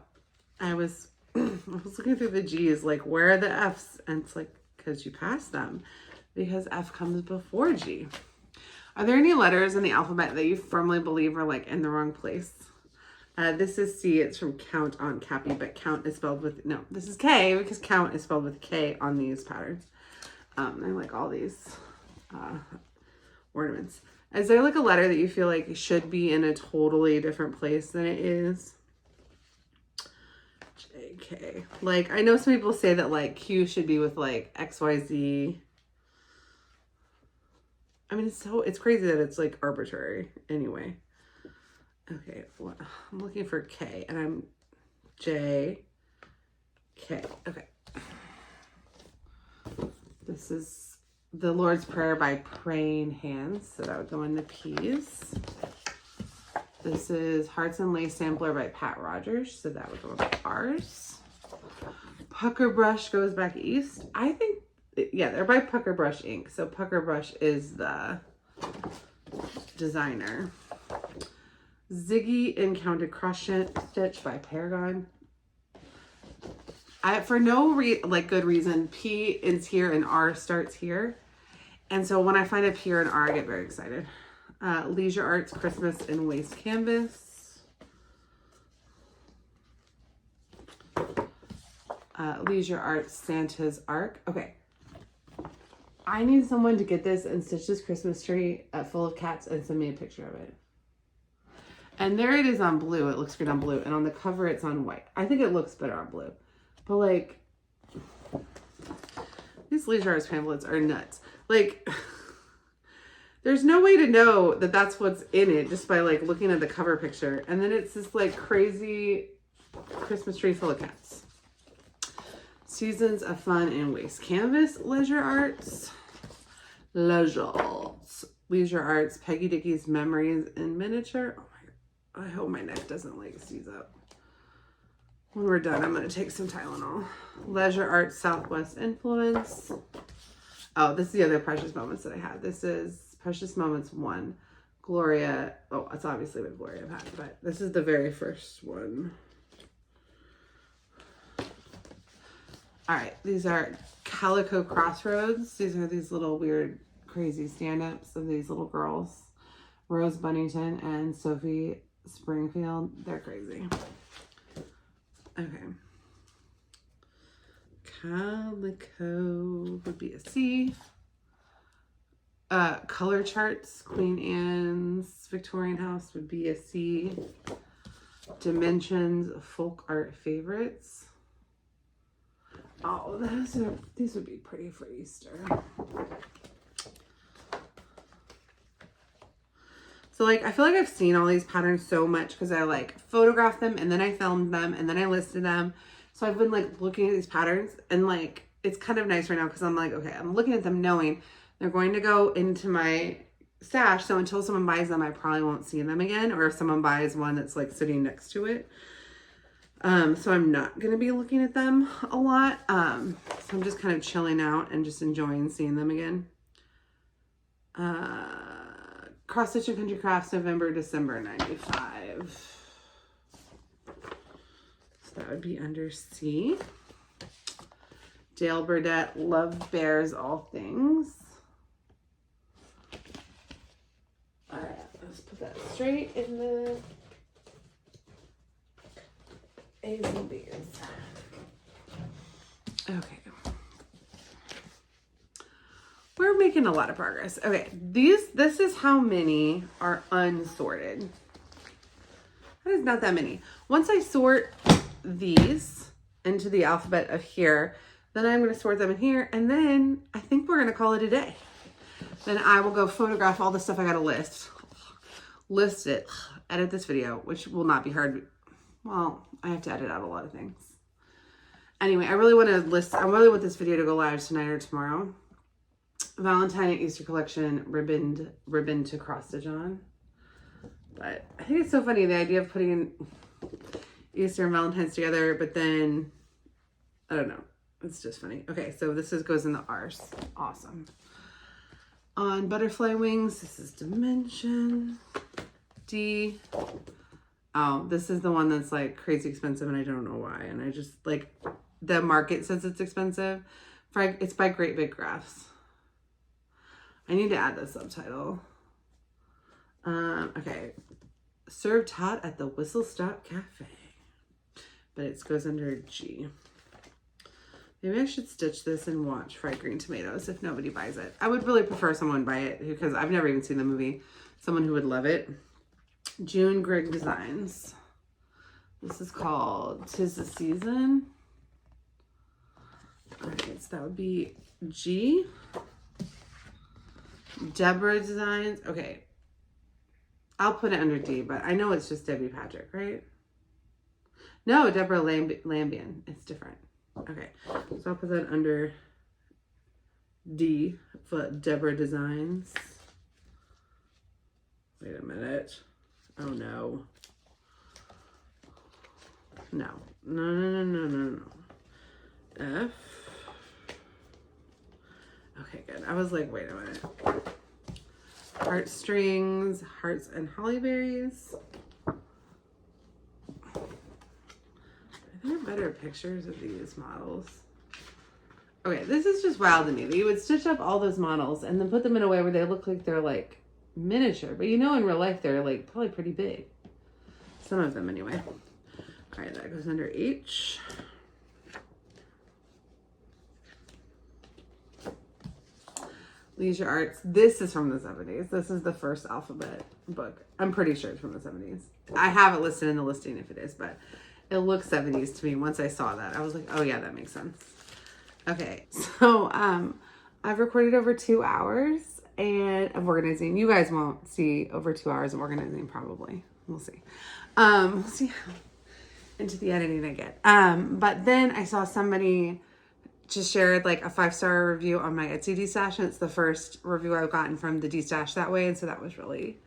I was looking through the G's, like where are the F's? And it's like, because you passed them. Because F comes before G. Are there any letters in the alphabet that you firmly believe are like in the wrong place? This is C. It's from Count on Cappy, but count is spelled with, no, this is K, because count is spelled with K on these patterns. I like all these ornaments. Is there like a letter that you feel like should be in a totally different place than it is? JK. Like, I know some people say that like Q should be with like XYZ. I mean, it's crazy that it's like arbitrary anyway. Okay, what? I'm looking for K, and I'm J, K. Okay. This is the Lord's Prayer by Praying Hands, so that would go in the P's. This is Hearts and Lace Sampler by Pat Rogers, so that would go in the R's. Pucker Brush goes back east. I think, yeah, they're by Pucker Brush Inc. So Pucker Brush is the designer. Ziggy Encountered Cross Stitch by Paragon. For no good reason, P is here and R starts here. And so when I find a P or an R, I get very excited. Leisure Arts Christmas and Waste Canvas. Leisure Arts Santa's Ark. Okay. I need someone to get this and stitch this Christmas tree full of cats and send me a picture of it. And there it is on blue. It looks great on blue. And on the cover, it's on white. I think it looks better on blue. But like, these Leisure Arts pamphlets are nuts. Like, there's no way to know that that's what's in it just by like looking at the cover picture. And then it's this like crazy Christmas tree full of cats. Seasons of Fun and Waste Canvas, Leisure Arts. Leisure Arts, Peggy Dickey's Memories in Miniature. Oh my God, I hope my neck doesn't like seize up. When we're done, I'm going to take some Tylenol. Leisure Arts Southwest Influence. Oh, this is the other Precious Moments that I had. This is Precious Moments 1. Gloria. Oh, it's obviously what Gloria had, but this is the very first one. All right, these are Calico Crossroads. These are these little weird, crazy stand-ups of these little girls. Rose Bunnington and Sophie Springfield. They're crazy. Okay. Calico would be a C. Color Charts, Queen Anne's Victorian House would be a C. Dimensions, Folk Art Favorites. Oh, these would be pretty for Easter. So like, I feel like I've seen all these patterns so much because I like photographed them and then I filmed them and then I listed them. So I've been like looking at these patterns and like, it's kind of nice right now because I'm like, okay, I'm looking at them knowing they're going to go into my stash. So until someone buys them, I probably won't see them again. Or if someone buys one that's like sitting next to it. So I'm not going to be looking at them a lot. So I'm just kind of chilling out and just enjoying seeing them again. Cross Stitch and Country Crafts, November, December, 95. So that would be under C. Dale Burdett, Love Bears All Things. All right, let's put that straight in the A's and B's. Okay. We're making a lot of progress. Okay, this is how many are unsorted. That is not that many. Once I sort these into the alphabet of here, then I'm going to sort them in here, and then I think we're going to call it a day. Then I will go photograph all the stuff I got to list it, edit this video, which will not be hard. Well, I have to edit out a lot of things. Anyway, I really want want this video to go live tonight or tomorrow. Valentine and Easter collection, ribbon to cross stitch on. But I think it's so funny, the idea of putting Easter and Valentine's together, but then, I don't know. It's just funny. Okay, so this goes in the R's. Awesome. On Butterfly Wings, this is Dimension. D. Oh, this is the one that's like crazy expensive and I don't know why. And I just like, the market says it's expensive. It's by Great Big Graphs. I need to add the subtitle. Okay. Served hot at the Whistle Stop Cafe. But it goes under G. Maybe I should stitch this and watch Fried Green Tomatoes if nobody buys it. I would really prefer someone buy it because I've never even seen the movie. Someone who would love it. June Grigg Designs. This is called 'Tis the Season. All right, so that would be G. Deborah Designs. Okay. I'll put it under D, but I know it's just Debbie Patrick, right? No, Deborah Lambian. It's different. Okay. So I'll put that under D for Deborah Designs. Wait a minute. Oh no. No. F. Okay, good. I was like, wait a minute. Heartstrings, Hearts and Hollyberries. Are there better pictures of these models? Okay, this is just wild to me. You would stitch up all those models and then put them in a way where they look like they're like miniature, but you know in real life they're like probably pretty big. Some of them anyway. All right, that goes under H. Leisure Arts. This is from the 70s. This is the first alphabet book. I'm pretty sure it's from the 70s. I have it listed in the listing if it is, but it looks 70s to me. Once I saw that, I was like, oh yeah, that makes sense. Okay, so I've recorded over 2 hours of organizing. You guys won't see over 2 hours of organizing probably. We'll see. We'll see how into the editing I get. But then I saw somebody just shared like a 5-star review on my Etsy destash, and it's the first review I've gotten from the destash that way, and so that was really,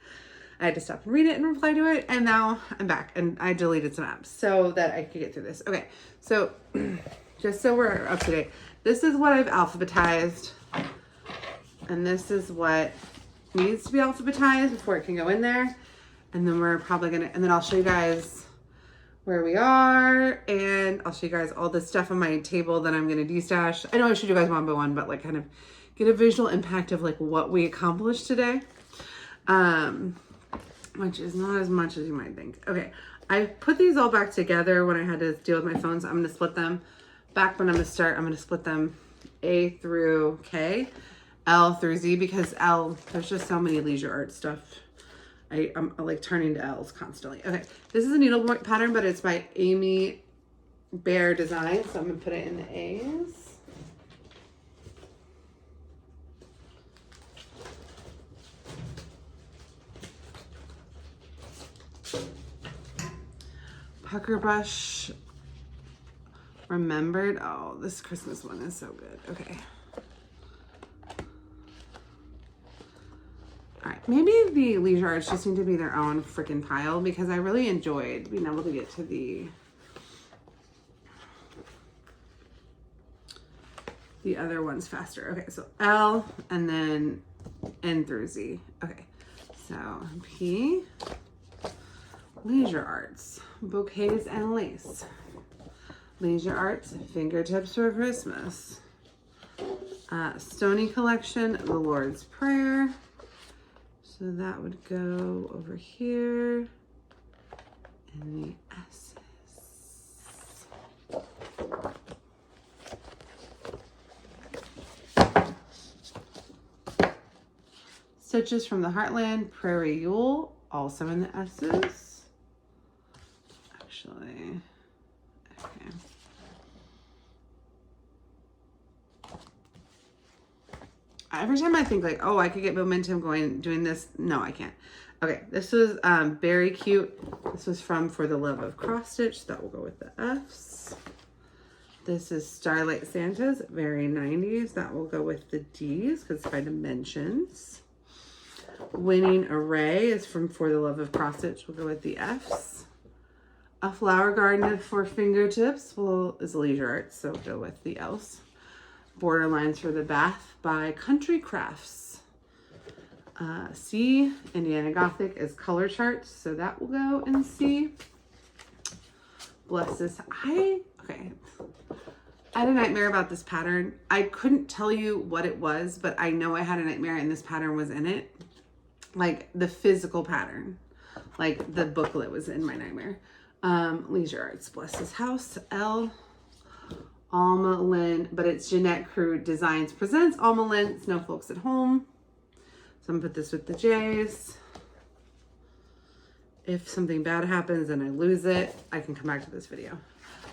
I had to stop and read it and reply to it, and now I'm back and I deleted some apps so that I could get through this. Okay, so just so we're up to date, this is what I've alphabetized, and this is what needs to be alphabetized before it can go in there, and then we're probably gonna, and then I'll show you guys where we are, and I'll show you guys all the stuff on my table that I'm gonna destash. I know I showed you guys one by one, but like kind of get a visual impact of like what we accomplished today, which is not as much as you might think. Okay, I put these all back together when I had to deal with my phones. I'm gonna split them back when I'm gonna start. I'm gonna split them A through K, L through Z, because L, there's just so many leisure art stuff. I'm like turning to L's constantly. Okay, this is a needlepoint pattern, but it's by Amy Bear Design, so I'm gonna put it in the A's. Pucker brush, remembered. Oh, this Christmas one is so good. Okay. All right, maybe the leisure arts just need to be their own freaking pile, because I really enjoyed being able to get to the other ones faster. Okay, so L and then N through Z. Okay, so P, leisure arts, bouquets and lace. Leisure arts, fingertips for Christmas. Stony collection, the Lord's Prayer. So that would go over here in the S's. Stitches from the Heartland, Prairie Yule, also in the S's. Actually, okay. Every time I think like, oh, I could get momentum going doing this. No, I can't. Okay, this was very cute. This was from For the Love of Cross Stitch. That will go with the F's. This is Starlight Santas, very 90s. That will go with the D's because it's by Dimensions. Winning Array is from For the Love of Cross Stitch. We'll go with the F's. A Flower Garden for Fingertips is Leisure Arts, so we'll go with the L's. Borderlines for the Bath by Country Crafts. C, Indiana Gothic is Color Charts, so that will go in C. Bless this. Okay. I had a nightmare about this pattern. I couldn't tell you what it was, but I know I had a nightmare and this pattern was in it. Like the physical pattern. Like the booklet was in my nightmare. Leisure Arts, Bless This House, L. Alma Lynn, but it's Jeanette Crew Designs presents Alma Lynn, Snow Folks at Home. So I'm gonna put this with the J's. If something bad happens and I lose it, I can come back to this video.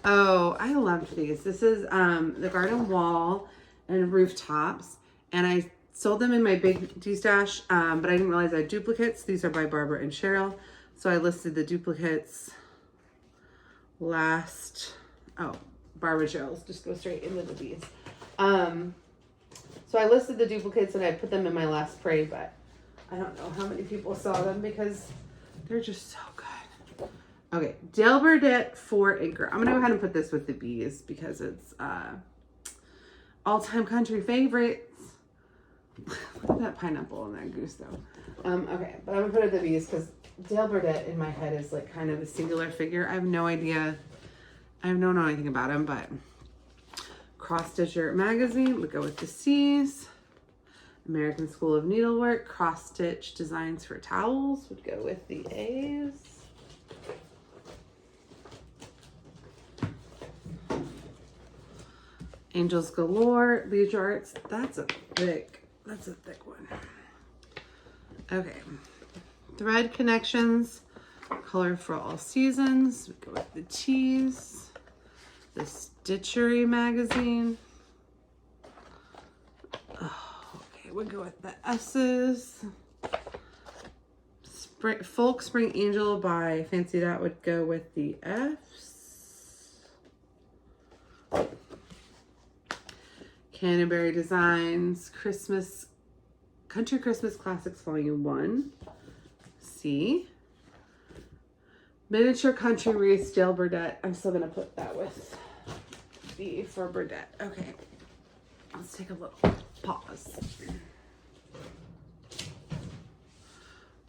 Oh, I loved these. This is the garden wall and rooftops, and I sold them in my big destash, but I didn't realize I had duplicates. These are by Barbara and Cheryl. So I listed the duplicates last, Barbara Cheryl's just go straight into the B's. So I listed the duplicates and I put them in my last spray, but I don't know how many people saw them because they're just so good. Okay, Dale Burdett 4 Acre. I'm gonna go ahead and put this with the B's because it's all-time country favorites. Look at that pineapple and that goose though. Okay, but I'm gonna put it with the B's because Dale Burdett in my head is like kind of a singular figure. I have no idea. I don't know anything about him, but Cross Stitcher Magazine would go with the C's. American School of Needlework, Cross Stitch Designs for Towels would go with the A's. Angels Galore, Leisure Arts, that's a thick That's a thick one. Okay. Thread connections, color for all seasons. We go with the tees. The Stitchery magazine. Oh, okay, we'll go with the S's. Folk Spring Angel by Fancy That would go with the F's. Canterbury Designs Country Christmas Classics Volume 1. C. Miniature Country Wreaths Dale Burdett. I'm still going to put that with B for Burdett. Okay. Let's take a little pause.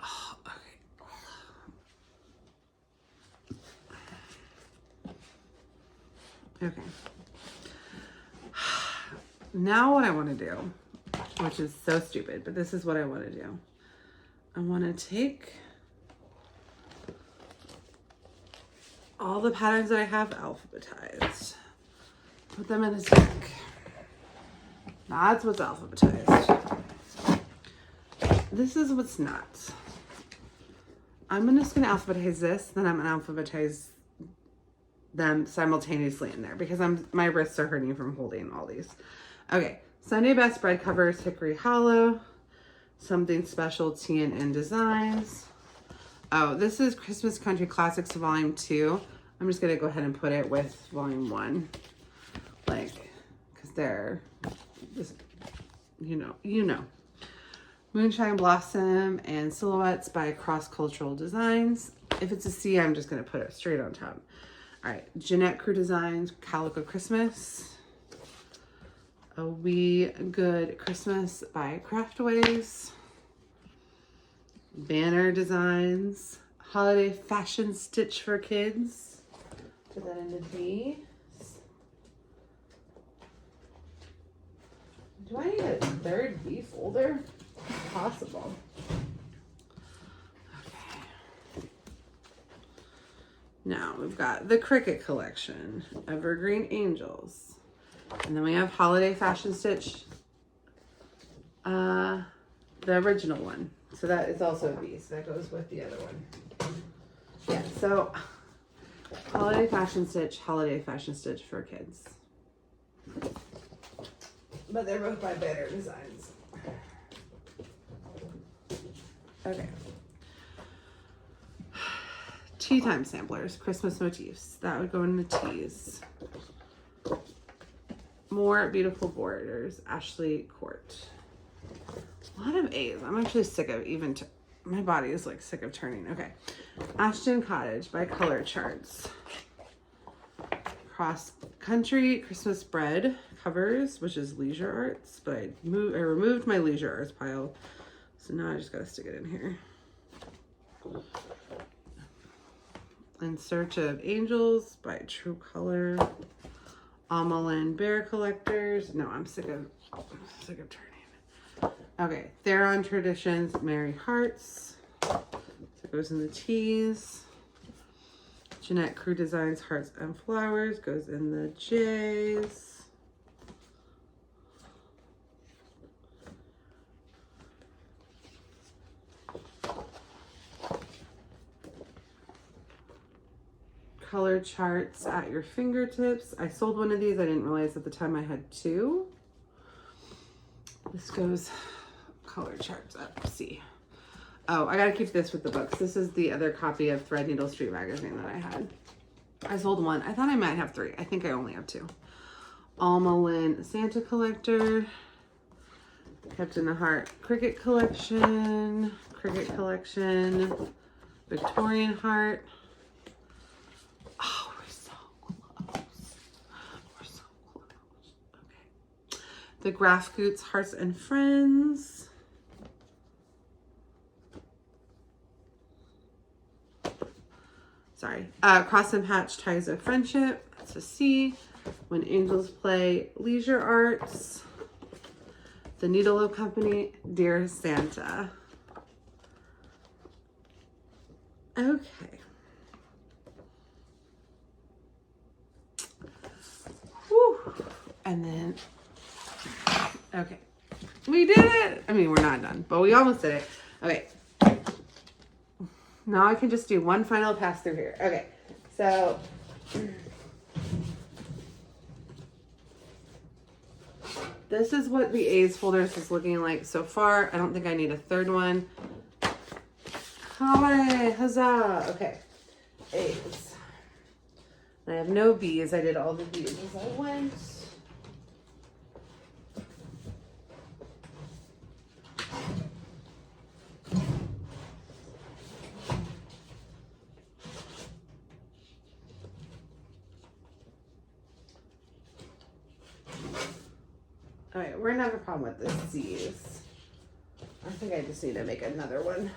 Oh, okay. Okay. Now what I want to do, which is so stupid, but this is what I want to do. I want to take all the patterns that I have alphabetized, put them in this deck. That's what's alphabetized. This is what's not. I'm just going to alphabetize this, then I'm going to alphabetize them simultaneously in there because my wrists are hurting from holding all these. Okay, Sunday Best Bread Covers, Hickory Hollow. Something Special, T&N Designs. Oh, this is Christmas Country Classics Volume 2. I'm just going to go ahead and put it with Volume 1. Like, because they're, just, you know. Moonshine Blossom and Silhouettes by Cross Cultural Designs. If it's a C, I'm just going to put it straight on top. All right, Jeanette Crew Designs, Calico Christmas. A Wee Good Christmas by Craftways. Banner Designs. Holiday Fashion Stitch for Kids. Put that into B. Do I need a third B folder? It's possible. Okay. Now we've got the Cricket Collection. Evergreen Angels. And then we have Holiday Fashion Stitch, the original one. So that is also a B, so that goes with the other one. Yeah, so Holiday Fashion Stitch for kids. But they're both by Banner Designs. Okay. Tea Time Samplers, Christmas Motifs. That would go into T's. More Beautiful Borders, Ashley Court. A lot of A's. I'm actually sick of my body is like sick of turning. Okay. Ashton Cottage by Color Charts. Cross Country Christmas Bread Covers, which is Leisure Arts, but I removed my Leisure Arts pile. So now I just gotta stick it in here. In Search of Angels by True Color. Amelin Bear Collectors. No, I'm sick of turning. Okay, Theron Traditions, Merry Hearts. So it goes in the T's. Jeanette Crew Designs, Hearts and Flowers, goes in the J's. Color Charts at Your Fingertips. I sold one of these. I didn't realize at the time I had two. This goes Color Charts up C. Oh, I gotta keep this with the books. This is the other copy of Threadneedle Street Magazine that I had. I sold one. I thought I might have three. I think I only have two. Alma Lynn Santa Collector. Kept in the Heart Cricket Collection. Victorian Heart. Oh, we're so close. Okay. The Graf Goots Hearts and Friends. Sorry. Cross and Patch Ties of Friendship. That's a C. When Angels Play, Leisure Arts. The Needle Company, Dear Santa. Okay. Whew. And then, okay. We did it. I mean, we're not done, but we almost did it. Okay. Now I can just do one final pass through here. Okay. So this is what the A's folders is looking like so far. I don't think I need a third one. Hooray, huzzah. Okay. A's. I have no B's. I did all the B's as I went. All right, we're gonna have a problem with the C's. I think I just need to make another one.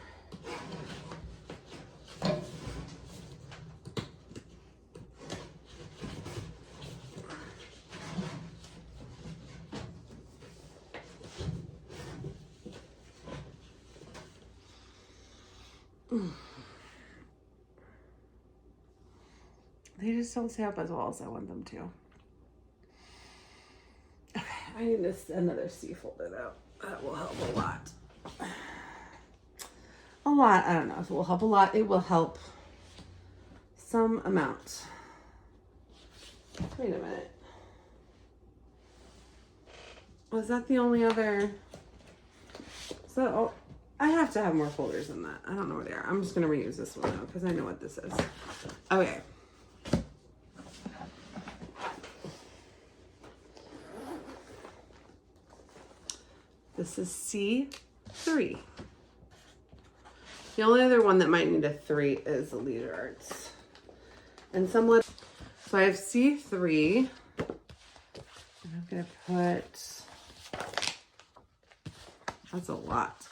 They just don't stay up as well as I want them to. Okay, I need this another C folder though. That will help a lot. A lot. I don't know if it will help a lot. It will help some amount. Wait a minute. Was that the only other? Is that all? I have to have more folders than that. I don't know where they are. I'm just going to reuse this one though because I know what this is. Okay. This is C3. The only other one that might need a 3 is the leisure arts. And somewhat, so I have C3. And I'm gonna put, that's a lot.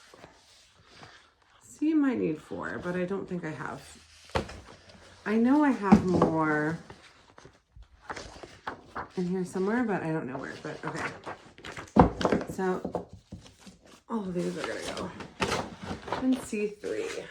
C might need 4, but I don't think I have. I know I have more in here somewhere, but I don't know where, but okay. So all of these are gonna go in C3.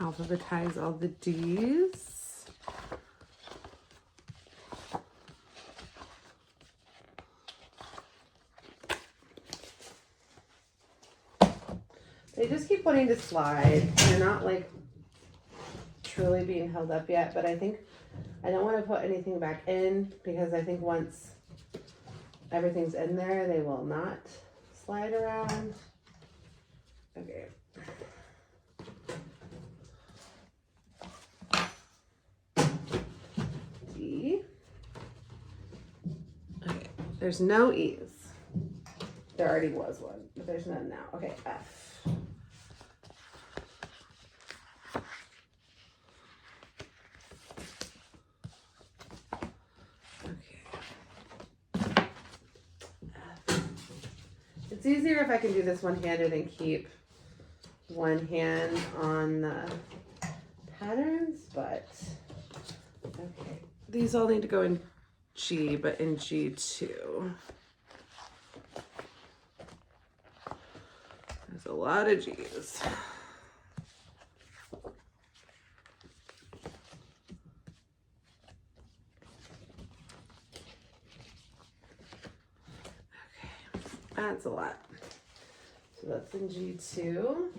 Alphabetize all the D's. They just keep wanting to slide. They're not like truly being held up yet, but I think I don't want to put anything back in because I think once everything's in there, they will not slide around. Okay. Okay, there's no E's. There already was one, but there's none now. Okay, F. Okay. F. It's easier if I can do this one-handed and keep one hand on the patterns, but okay. These all need to go in G, but in G2. There's a lot of G's. Okay, that's a lot. So that's in G2.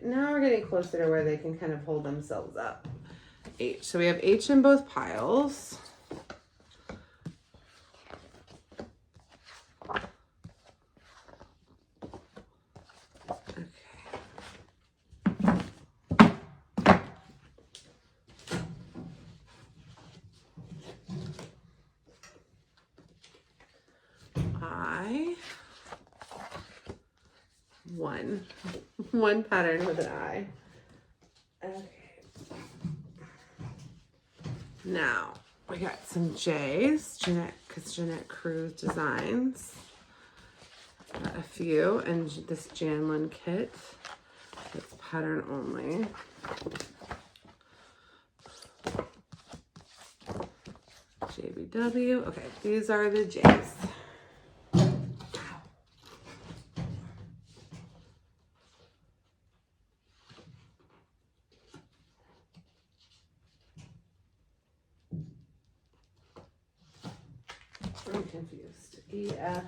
Now we're getting closer to where they can kind of hold themselves up. H. So we have H in both piles. Okay. I. One pattern with an I. Okay. Now, We got some J's, because Jeanette Cruz Designs. Got a few, and this Janlin kit. It's pattern only. JBW. Okay, these are the J's. I'm confused. EF.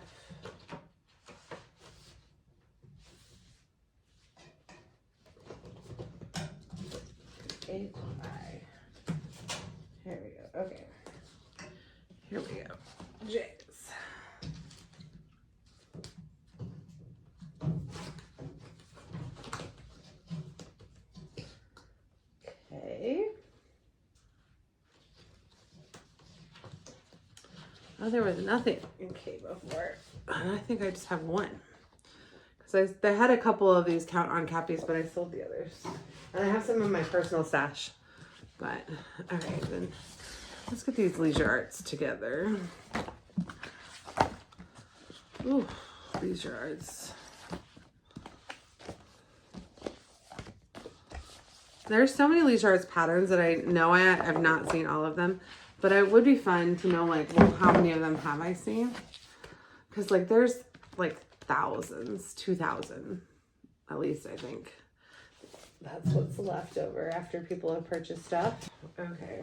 HI. Here we go. Okay. Here we go. J's. Okay. Oh, there was nothing in K before. And I think I just have one. Because I had a couple of these count on cappies, but I sold the others. And I have some in my personal stash. But, all right, then let's get these Leisure Arts together. Ooh, Leisure Arts. There's so many Leisure Arts patterns that I know I've not seen all of them. But it would be fun to know, like, well, how many of them have I seen? Because, like, there's, like, thousands, 2,000, at least, I think. That's what's left over after people have purchased stuff. Okay.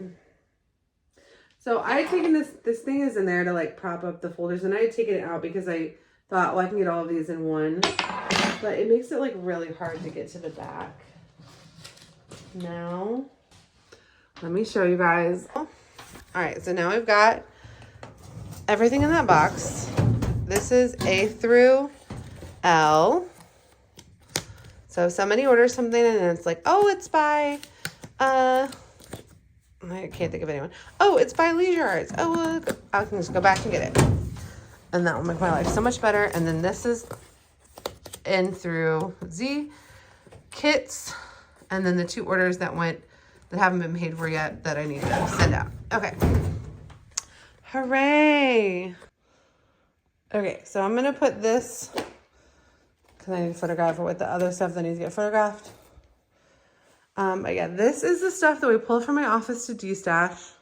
So I had taken this thing is in there to, like, prop up the folders, and I had taken it out because I thought, well, I can get all of these in one. But it makes it, like, really hard to get to the back. Now, let me show you guys. All right, so now we've got everything in that box. This is A through L. So if somebody orders something and it's like, oh, it's by, I can't think of anyone. Oh, it's by Leisure Arts. Oh, well, I can just go back and get it. And that will make my life so much better. And then this is N through Z kits. And then the 2 orders that haven't been paid for yet that I need to send out. Okay. Hooray. Okay, so I'm going to put this, because I need to photograph it with the other stuff that needs to get photographed. But yeah, this is the stuff that we pulled from my office to destash.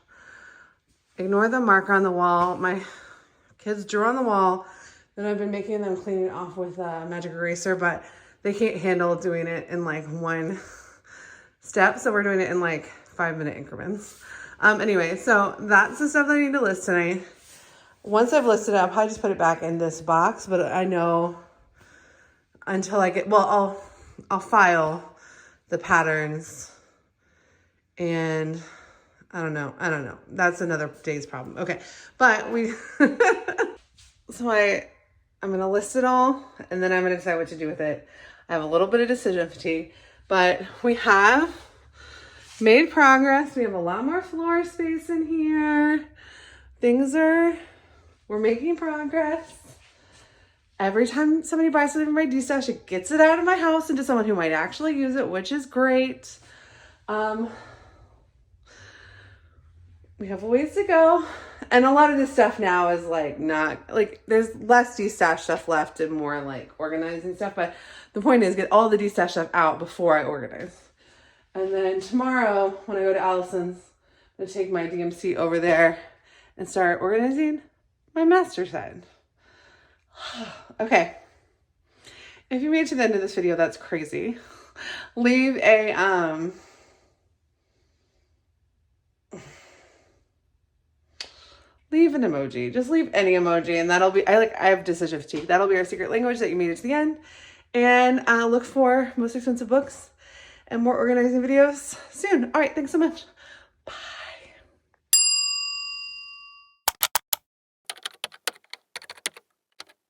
Ignore the marker on the wall. My kids drew on the wall. Then I've been making them clean it off with a magic eraser, but they can't handle doing it in like one step. So we're doing it in like 5-minute increments. Anyway, so that's the stuff that I need to list tonight. Once I've listed it, I'll probably just put it back in this box, but I know until I get, well, I'll file the patterns and I don't know. That's another day's problem. Okay. But so I'm going to list it all and then I'm going to decide what to do with it. I have a little bit of decision fatigue, but we have made progress. We have a lot more floor space in here. We're making progress. Every time somebody buys something from my destash, it gets it out of my house into someone who might actually use it, which is great. We have a ways to go. And a lot of this stuff now is like not, like there's less destash stuff left and more like organizing stuff. But the point is get all the destash stuff out before I organize. And then tomorrow when I go to Allison's, I'm gonna take my DMC over there and start organizing my master side. Okay. If you made it to the end of this video, that's crazy. Leave a, leave an emoji. Just leave any emoji and that'll be, I have decision fatigue. That'll be our secret language that you made it to the end. And look for most expensive books and more organizing videos soon. All right. Thanks so much. Bye.